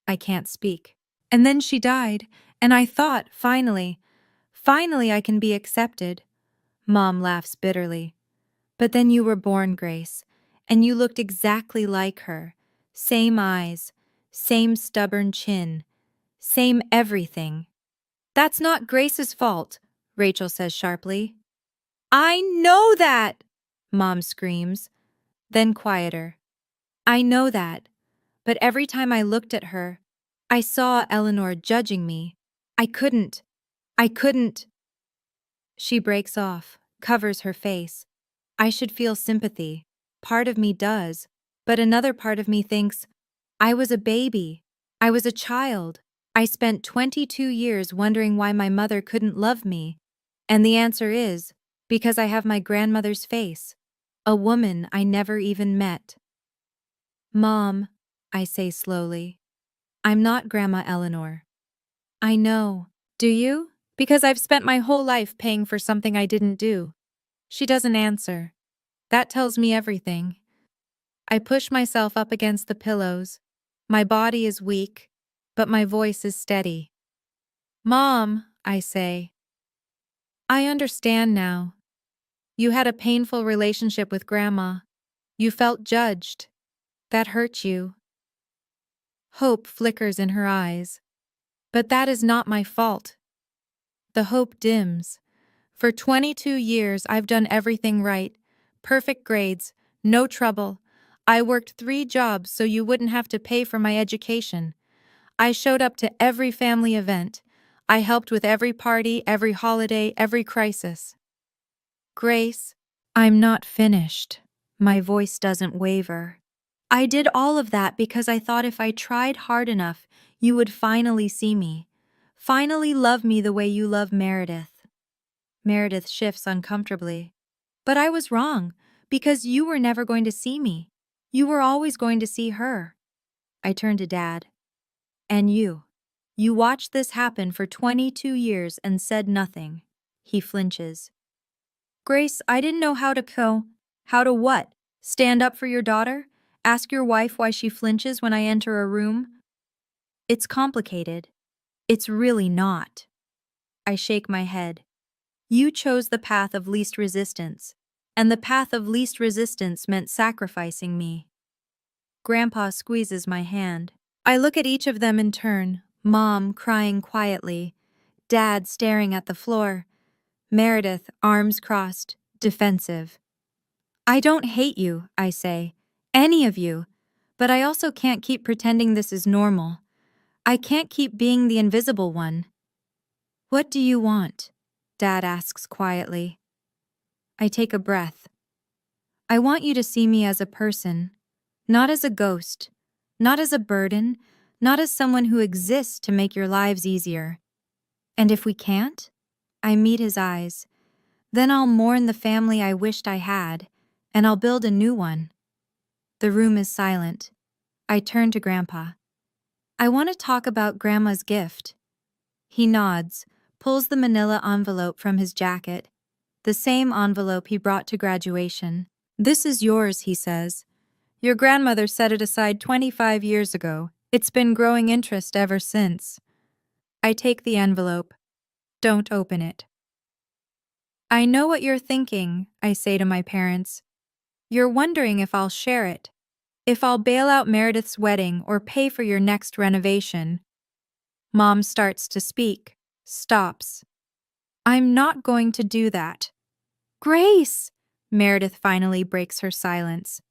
I can't speak. And then she died, and I thought, finally I can be accepted. Mom laughs bitterly. But then you were born, Grace, and you looked exactly like her. Same eyes, same stubborn chin, same everything. That's not Grace's fault, Rachel says sharply. I know that, Mom screams, then quieter. I know that, but every time I looked at her, I saw Eleanor judging me. I couldn't. She breaks off, covers her face. I should feel sympathy. Part of me does, but another part of me thinks, I was a baby. I was a child. I spent 22 years wondering why my mother couldn't love me. And the answer is, because I have my grandmother's face. A woman I never even met. Mom, I say slowly, I'm not Grandma Eleanor. I know. Do you? Because I've spent my whole life paying for something I didn't do. She doesn't answer. That tells me everything. I push myself up against the pillows. My body is weak, but my voice is steady. Mom, I say. I understand now. You had a painful relationship with Grandma. You felt judged. That hurt you. Hope flickers in her eyes. But that is not my fault. The hope dims. For 22 years, I've done everything right. Perfect grades, no trouble. I worked 3 jobs so you wouldn't have to pay for my education. I showed up to every family event. I helped with every party, every holiday, every crisis. Grace, I'm not finished. My voice doesn't waver. I did all of that because I thought if I tried hard enough, you would finally see me. Finally love me the way you love Meredith. Meredith shifts uncomfortably. But I was wrong, because you were never going to see me. You were always going to see her. I turn to Dad. And you. You watched this happen for 22 years and said nothing. He flinches. Grace, I didn't know how to How to what? Stand up for your daughter? Ask your wife why she flinches when I enter a room? It's complicated. It's really not. I shake my head. You chose the path of least resistance, and the path of least resistance meant sacrificing me. Grandpa squeezes my hand. I look at each of them in turn, Mom crying quietly, Dad staring at the floor, Meredith, arms crossed, defensive. I don't hate you, I say, any of you, but I also can't keep pretending this is normal. I can't keep being the invisible one. What do you want? Dad asks quietly. I take a breath. I want you to see me as a person, not as a ghost, not as a burden, not as someone who exists to make your lives easier. And if we can't, I meet his eyes. Then I'll mourn the family I wished I had, and I'll build a new one. The room is silent. I turn to Grandpa. I want to talk about Grandma's gift. He nods, pulls the manila envelope from his jacket, the same envelope he brought to graduation. This is yours, he says. Your grandmother set it aside 25 years ago. It's been growing interest ever since. I take the envelope. Don't open it. I know what you're thinking, I say to my parents. You're wondering if I'll share it, if I'll bail out Meredith's wedding or pay for your next renovation. Mom starts to speak, stops. I'm not going to do that. Grace! Meredith finally breaks her silence.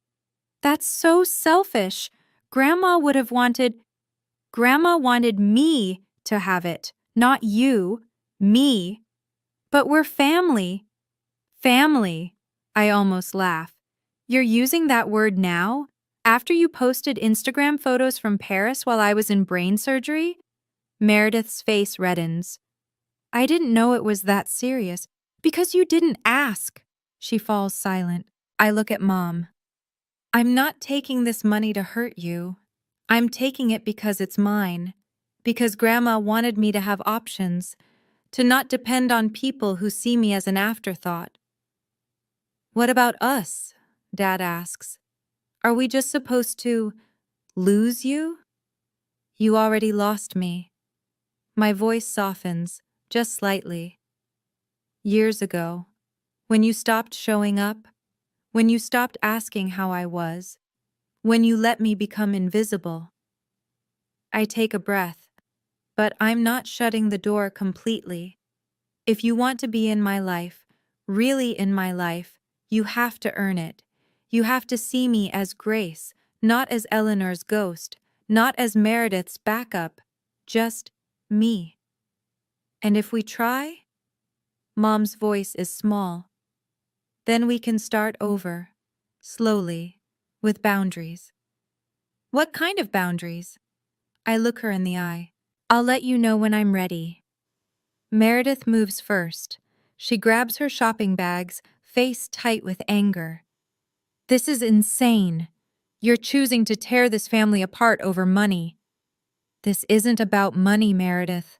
That's so selfish. Grandma would have wanted... Grandma wanted me to have it, not you. Me. But we're family. Family. I almost laugh. You're using that word now? After you posted Instagram photos from Paris while I was in brain surgery? Meredith's face reddens. I didn't know it was that serious. Because you didn't ask. She falls silent. I look at Mom. I'm not taking this money to hurt you. I'm taking it because it's mine. Because Grandma wanted me to have options, to not depend on people who see me as an afterthought. What about us? Dad asks. Are we just supposed to lose you? You already lost me. My voice softens, just slightly. Years ago, when you stopped showing up, when you stopped asking how I was, when you let me become invisible. I take a breath, but I'm not shutting the door completely. If you want to be in my life, really in my life, you have to earn it. You have to see me as Grace, not as Eleanor's ghost, not as Meredith's backup, just me. And if we try, Mom's voice is small, then we can start over, slowly, with boundaries. What kind of boundaries? I look her in the eye. I'll let you know when I'm ready. Meredith moves first. She grabs her shopping bags, face tight with anger. This is insane. You're choosing to tear this family apart over money. This isn't about money, Meredith.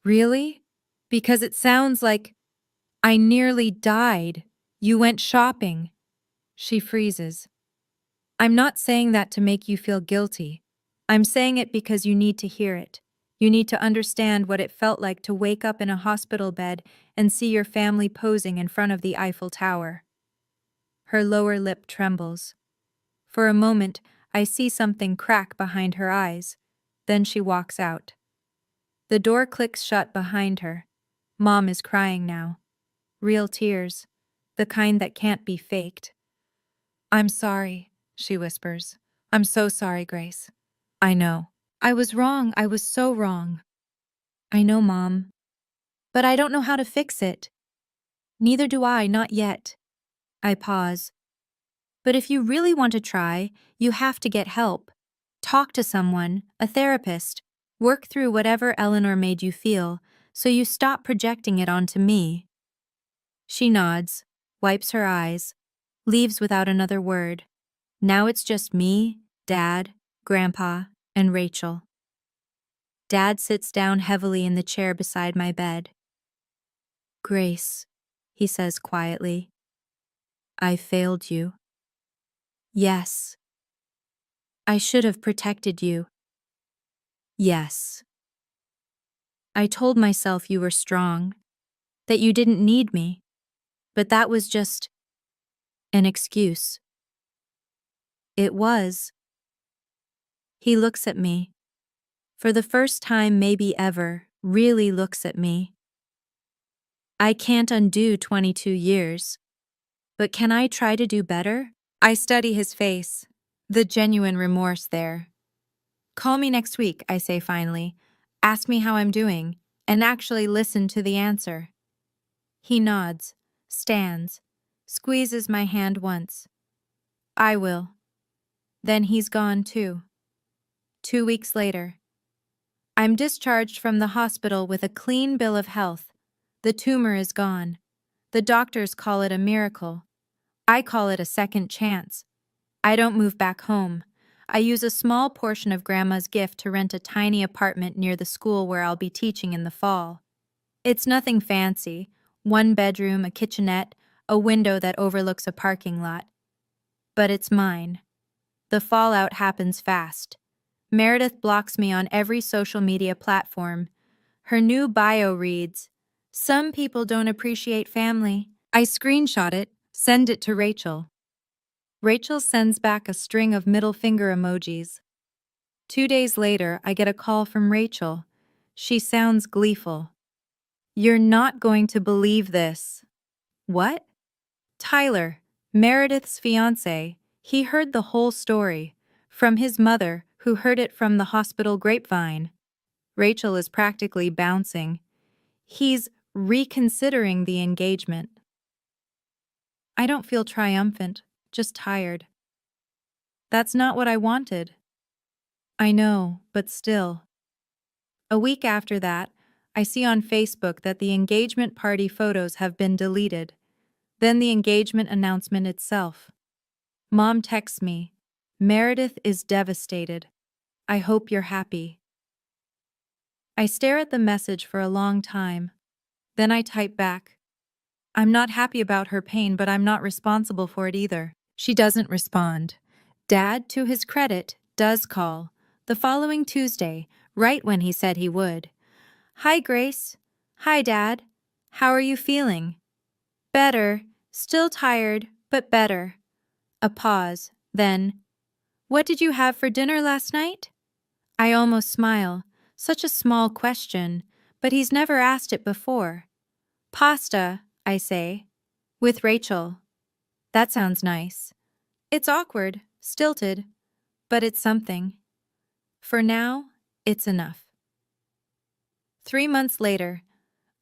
Really? Because it sounds like I nearly died. You went shopping. She freezes. I'm not saying that to make you feel guilty. I'm saying it because you need to hear it. You need to understand what it felt like to wake up in a hospital bed and see your family posing in front of the Eiffel Tower. Her lower lip trembles. For a moment, I see something crack behind her eyes. Then she walks out. The door clicks shut behind her. Mom is crying now. Real tears. The kind that can't be faked. I'm sorry, she whispers. I'm so sorry, Grace. I know. I was wrong. I was so wrong. I know, Mom. But I don't know how to fix it. Neither do I, not yet. I pause. But if you really want to try, you have to get help. Talk to someone, a therapist. Work through whatever Eleanor made you feel, so you stop projecting it onto me. She nods, wipes her eyes, leaves without another word. Now it's just me, Dad, Grandpa, and Rachel. Dad sits down heavily in the chair beside my bed. Grace, he says quietly, I failed you. Yes. I should have protected you. Yes. I told myself you were strong, that you didn't need me, but that was just an excuse. It was. He looks at me. For the first time maybe ever, really looks at me. I can't undo 22 years. But can I try to do better? I study his face, the genuine remorse there. Call me next week, I say finally. Ask me how I'm doing, and actually listen to the answer. He nods, stands, squeezes my hand once. I will. Then he's gone too. 2 weeks later. I'm discharged from the hospital with a clean bill of health. The tumor is gone. The doctors call it a miracle. I call it a second chance. I don't move back home. I use a small portion of Grandma's gift to rent a tiny apartment near the school where I'll be teaching in the fall. It's nothing fancy. 1 bedroom, a kitchenette, a window that overlooks a parking lot. But it's mine. The fallout happens fast. Meredith blocks me on every social media platform. Her new bio reads, "Some people don't appreciate family." I screenshot it, send it to Rachel. Rachel sends back a string of middle finger emojis. 2 days later, I get a call from Rachel. She sounds gleeful. You're not going to believe this. What? Tyler, Meredith's fiancé, he heard the whole story from his mother, who heard it from the hospital grapevine. Rachel is practically bouncing. He's reconsidering the engagement. I don't feel triumphant, just tired. That's not what I wanted. I know, but still. A week after that, I see on Facebook that the engagement party photos have been deleted. Then the engagement announcement itself. Mom texts me, "Meredith is devastated. I hope you're happy." I stare at the message for a long time. Then I type back, "I'm not happy about her pain, but I'm not responsible for it either." She doesn't respond. Dad, to his credit, does call. The following Tuesday, right when he said he would. "Hi, Grace." "Hi, Dad. How are you feeling?" "Better. Still tired, but better." A pause. Then, "What did you have for dinner last night?" I almost smile. Such a small question, but he's never asked it before. "Pasta," I say. "With Rachel." That sounds nice. It's awkward, stilted, but it's something. For now, it's enough. 3 months later,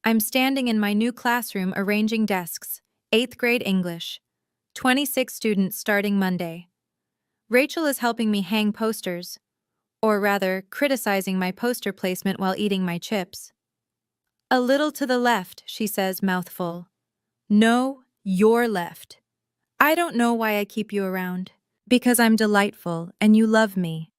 I'm standing in my new classroom arranging desks, 8th grade English. 26 students starting Monday. Rachel is helping me hang posters, or rather, criticizing my poster placement while eating my chips. "A little to the left," she says, mouthful. "No, you're left. I don't know why I keep you around. Because I'm delightful and you love me."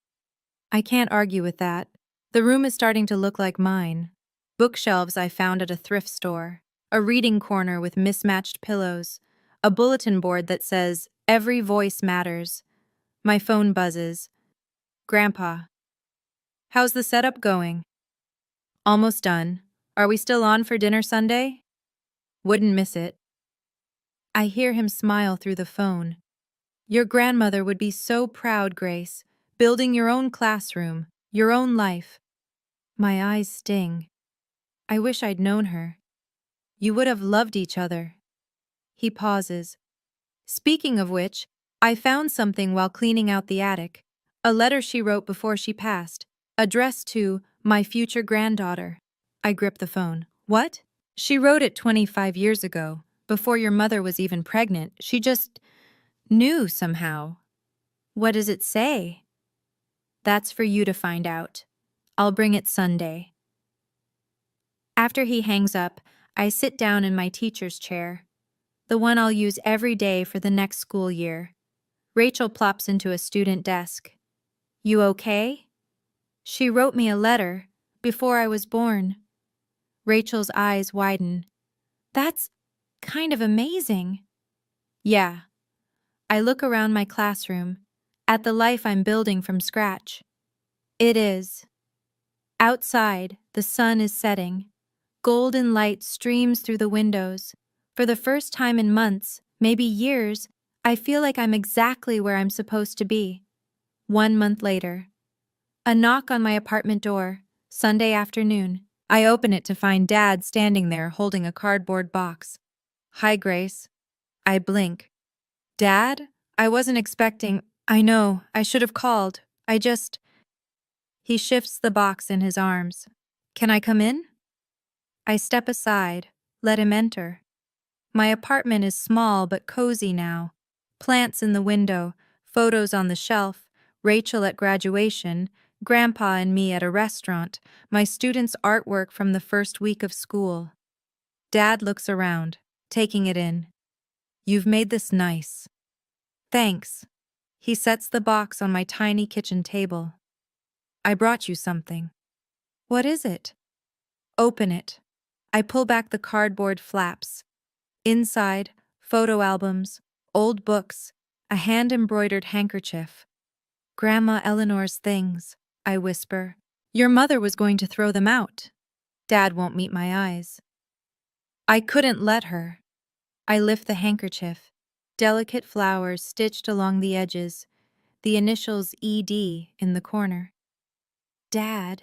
I can't argue with that. The room is starting to look like mine. Bookshelves I found at a thrift store, a reading corner with mismatched pillows, a bulletin board that says, "Every voice matters." My phone buzzes. "Grandpa." "How's the setup going?" "Almost done. Are we still on for dinner Sunday?" "Wouldn't miss it." I hear him smile through the phone. "Your grandmother would be so proud, Grace. Building your own classroom, your own life." My eyes sting. I wish I'd known her. "You would have loved each other." He pauses. "Speaking of which, I found something while cleaning out the attic. A letter she wrote before she passed, addressed to my future granddaughter." I grip the phone. "What?" "She wrote it 25 years ago, before your mother was even pregnant. She just knew somehow." "What does it say?" "That's for you to find out. I'll bring it Sunday." After he hangs up, I sit down in my teacher's chair, the one I'll use every day for the next school year. Rachel plops into a student desk. "You okay?" "She wrote me a letter before I was born." Rachel's eyes widen. "That's kind of amazing." "Yeah." I look around my classroom, at the life I'm building from scratch. It is. Outside, the sun is setting. Golden light streams through the windows. For the first time in months, maybe years, I feel like I'm exactly where I'm supposed to be. 1 month later. A knock on my apartment door, Sunday afternoon. I open it to find Dad standing there holding a cardboard box. "Hi, Grace." I blink. "Dad? I wasn't expecting—" "I know, I should have called. I just—" He shifts the box in his arms. "Can I come in?" I step aside, let him enter. My apartment is small but cozy now. Plants in the window, photos on the shelf, Rachel at graduation, Grandpa and me at a restaurant, my students' artwork from the first week of school. Dad looks around, taking it in. "You've made this nice." "Thanks." He sets the box on my tiny kitchen table. "I brought you something." "What is it?" "Open it." I pull back the cardboard flaps. Inside, photo albums, old books, a hand-embroidered handkerchief. "Grandma Eleanor's things," I whisper. "Your mother was going to throw them out." Dad won't meet my eyes. "I couldn't let her." I lift the handkerchief. Delicate flowers stitched along the edges, the initials ED in the corner. "Dad."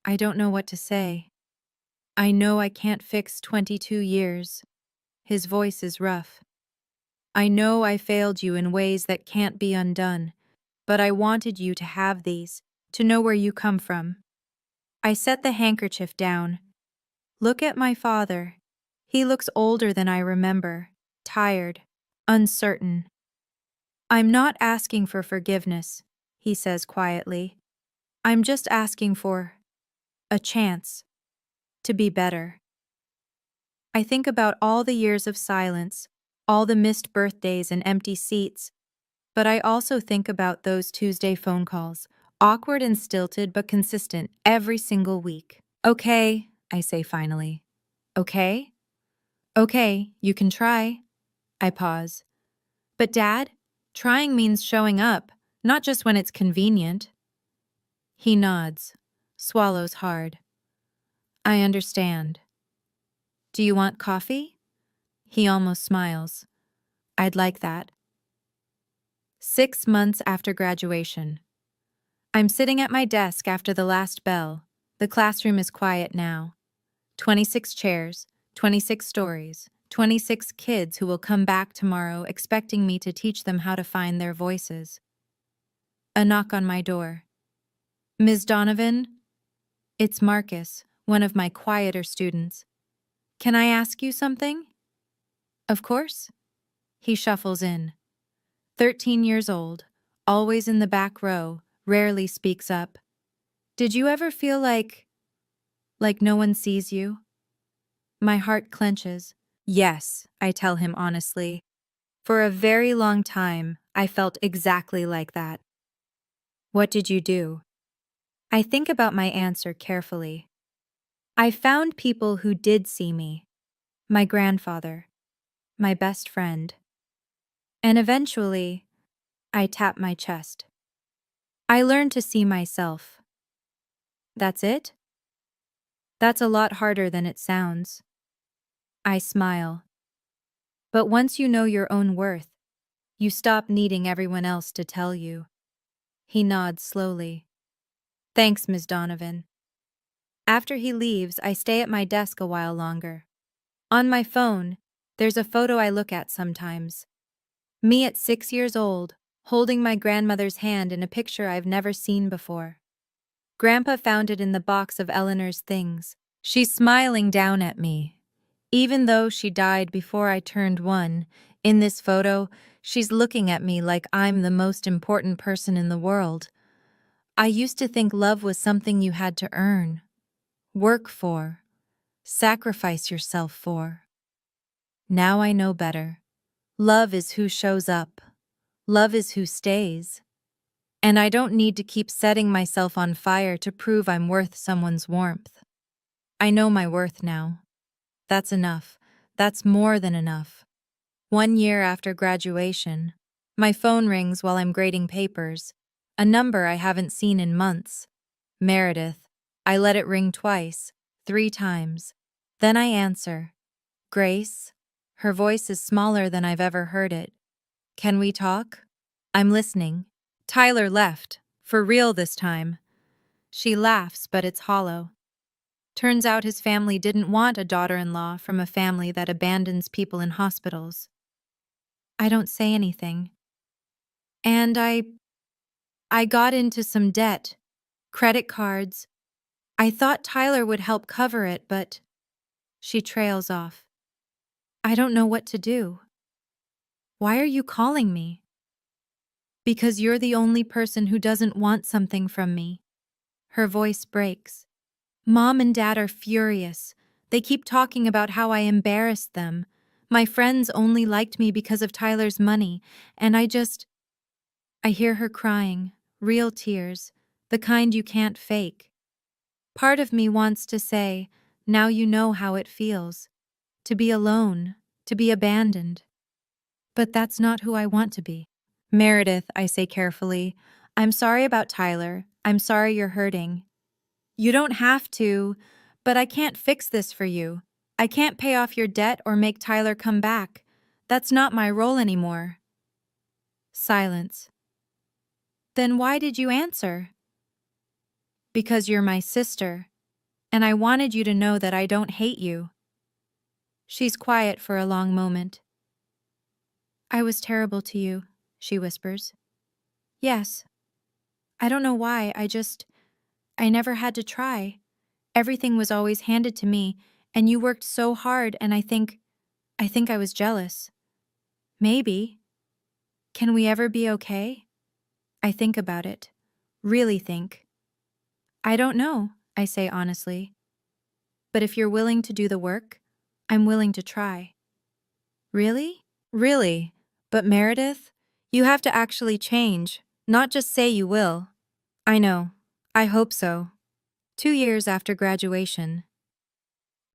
I don't know what to say. I know I can't fix 22 years. His voice is rough. "I know I failed you in ways that can't be undone, but I wanted you to have these, to know where you come from. I set the handkerchief down. Look at my father. He looks older than I remember, tired, uncertain. I'm not asking for forgiveness, he says quietly. I'm just asking for a chance to be better. I think about all the years of silence, all the missed birthdays and empty seats, but I also think about those Tuesday phone calls, awkward and stilted but consistent every single week. Okay, I say finally. Okay? Okay, you can try. I pause. But Dad, trying means showing up, not just when it's convenient. He nods, swallows hard. I understand. Do you want coffee? He almost smiles. I'd like that. 6 months after graduation. I'm sitting at my desk after the last bell. The classroom is quiet now. 26 chairs, 26 stories, 26 kids who will come back tomorrow expecting me to teach them how to find their voices. A knock on my door. Ms. Donovan? It's Marcus, one of my quieter students. Can I ask you something? Of course. He shuffles in. 13 years old, always in the back row, rarely speaks up. Did you ever feel like no one sees you? My heart clenches. Yes, I tell him honestly. For a very long time, I felt exactly like that. What did you do? I think about my answer carefully. I found people who did see me. My grandfather, my best friend. And eventually, I tap my chest. I learned to see myself. That's it? That's a lot harder than it sounds. I smile. But once you know your own worth, you stop needing everyone else to tell you. He nods slowly. Thanks, Ms. Donovan. After he leaves, I stay at my desk a while longer. On my phone, there's a photo I look at sometimes. Me at 6 years old, holding my grandmother's hand in a picture I've never seen before. Grandpa found it in the box of Eleanor's things. She's smiling down at me. Even though she died before I turned 1, in this photo, she's looking at me like I'm the most important person in the world. I used to think love was something you had to earn, work for, sacrifice yourself for. Now I know better. Love is who shows up. Love is who stays. And I don't need to keep setting myself on fire to prove I'm worth someone's warmth. I know my worth now. That's enough. That's more than enough. 1 year after graduation, my phone rings while I'm grading papers, a number I haven't seen in months. Meredith. I let it ring twice, 3 times. Then I answer. Grace? Her voice is smaller than I've ever heard it. Can we talk? I'm listening. Tyler left, for real this time. She laughs, but it's hollow. Turns out his family didn't want a daughter-in-law from a family that abandons people in hospitals. I don't say anything. And I got into some debt. Credit cards. I thought Tyler would help cover it, but she trails off. I don't know what to do. Why are you calling me? Because you're the only person who doesn't want something from me. Her voice breaks. Mom and Dad are furious. They keep talking about how I embarrassed them. My friends only liked me because of Tyler's money, and I hear her crying, real tears, the kind you can't fake. Part of me wants to say, now you know how it feels. To be alone, to be abandoned. But that's not who I want to be. Meredith, I say carefully, I'm sorry about Tyler. I'm sorry you're hurting. You don't have to, but I can't fix this for you. I can't pay off your debt or make Tyler come back. That's not my role anymore. Silence. Then why did you answer? Because you're my sister, and I wanted you to know that I don't hate you. She's quiet for a long moment. I was terrible to you, she whispers. Yes, I don't know why, I never had to try. Everything was always handed to me, and you worked so hard, and I think I was jealous. Maybe. Can we ever be okay? I think about it. Really think. I don't know, I say honestly. But if you're willing to do the work, I'm willing to try. Really? Really. But Meredith, you have to actually change, not just say you will. I know. I hope so. 2 years after graduation.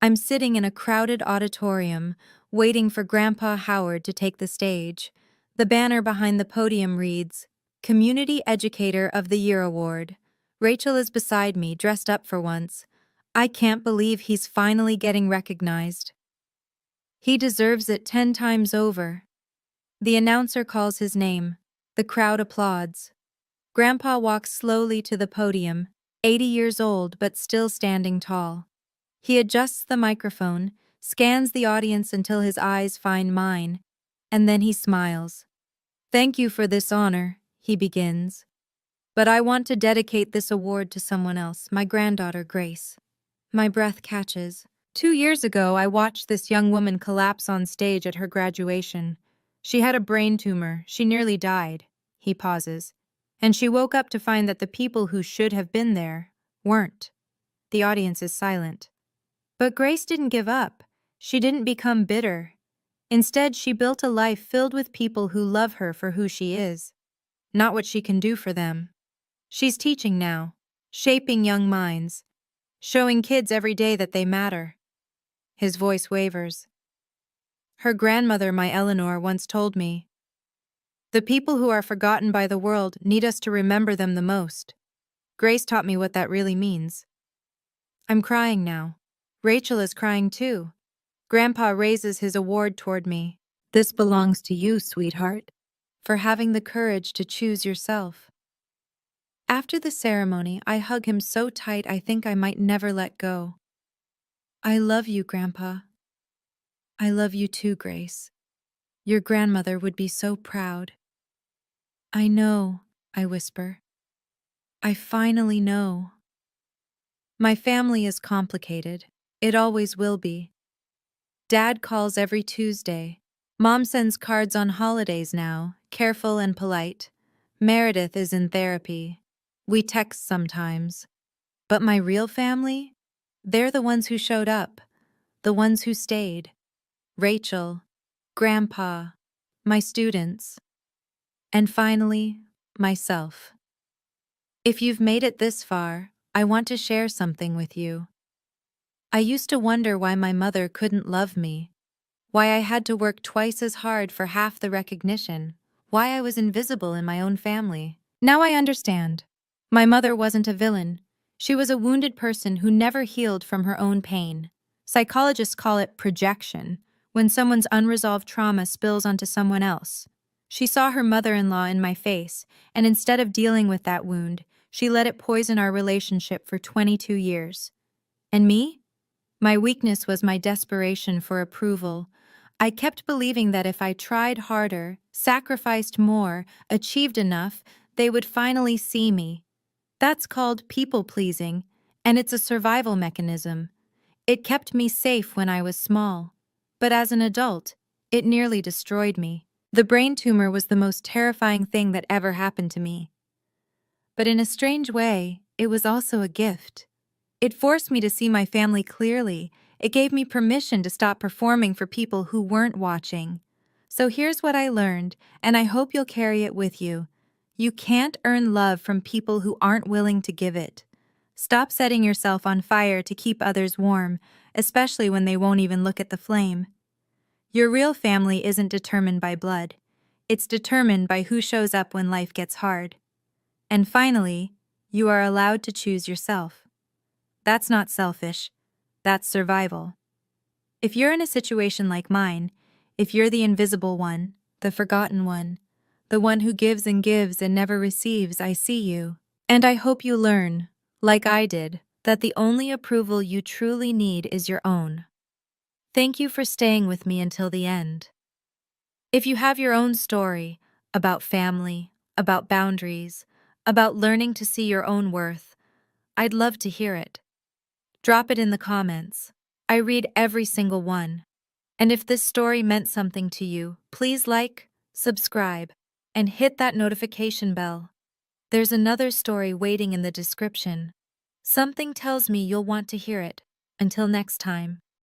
I'm sitting in a crowded auditorium, waiting for Grandpa Howard to take the stage. The banner behind the podium reads, Community Educator of the Year Award. Rachel is beside me, dressed up for once. I can't believe he's finally getting recognized. He deserves it 10 times over. The announcer calls his name. The crowd applauds. Grandpa walks slowly to the podium, 80 years old but still standing tall. He adjusts the microphone, scans the audience until his eyes find mine, and then he smiles. Thank you for this honor, he begins. But I want to dedicate this award to someone else, my granddaughter Grace. My breath catches. 2 years ago, I watched this young woman collapse on stage at her graduation. She had a brain tumor. She nearly died. He pauses. And she woke up to find that the people who should have been there weren't. The audience is silent. But Grace didn't give up. She didn't become bitter. Instead, she built a life filled with people who love her for who she is, not what she can do for them. She's teaching now, shaping young minds, showing kids every day that they matter. His voice wavers. Her grandmother, my Eleanor, once told me, the people who are forgotten by the world need us to remember them the most. Grace taught me what that really means. I'm crying now. Rachel is crying too. Grandpa raises his award toward me. This belongs to you, sweetheart, for having the courage to choose yourself. After the ceremony, I hug him so tight I think I might never let go. I love you, Grandpa. I love you too, Grace. Your grandmother would be so proud. I know, I whisper. I finally know. My family is complicated. It always will be. Dad calls every Tuesday. Mom sends cards on holidays now, careful and polite. Meredith is in therapy. We text sometimes. But my real family? They're the ones who showed up, the ones who stayed. Rachel, Grandpa, my students, and finally, myself. If you've made it this far, I want to share something with you. I used to wonder why my mother couldn't love me, why I had to work twice as hard for half the recognition, why I was invisible in my own family. Now I understand. My mother wasn't a villain. She was a wounded person who never healed from her own pain. Psychologists call it projection, when someone's unresolved trauma spills onto someone else. She saw her mother-in-law in my face, and instead of dealing with that wound, she let it poison our relationship for 22 years. And me? My weakness was my desperation for approval. I kept believing that if I tried harder, sacrificed more, achieved enough, they would finally see me. That's called people-pleasing, and it's a survival mechanism. It kept me safe when I was small. But as an adult, it nearly destroyed me. The brain tumor was the most terrifying thing that ever happened to me. But in a strange way, it was also a gift. It forced me to see my family clearly. It gave me permission to stop performing for people who weren't watching. So here's what I learned, and I hope you'll carry it with you. You can't earn love from people who aren't willing to give it. Stop setting yourself on fire to keep others warm, especially when they won't even look at the flame. Your real family isn't determined by blood. It's determined by who shows up when life gets hard. And finally, you are allowed to choose yourself. That's not selfish. That's survival. If you're in a situation like mine, if you're the invisible one, the forgotten one, the one who gives and never receives, I see you. And I hope you learn, like I did, that the only approval you truly need is your own. Thank you for staying with me until the end. If you have your own story about family, about boundaries, about learning to see your own worth. I'd love to hear it. Drop it in the comments. I read every single one. And if this story meant something to you, please like, subscribe, and hit that notification bell. There's another story waiting in the description. Something tells me you'll want to hear it. Until next time.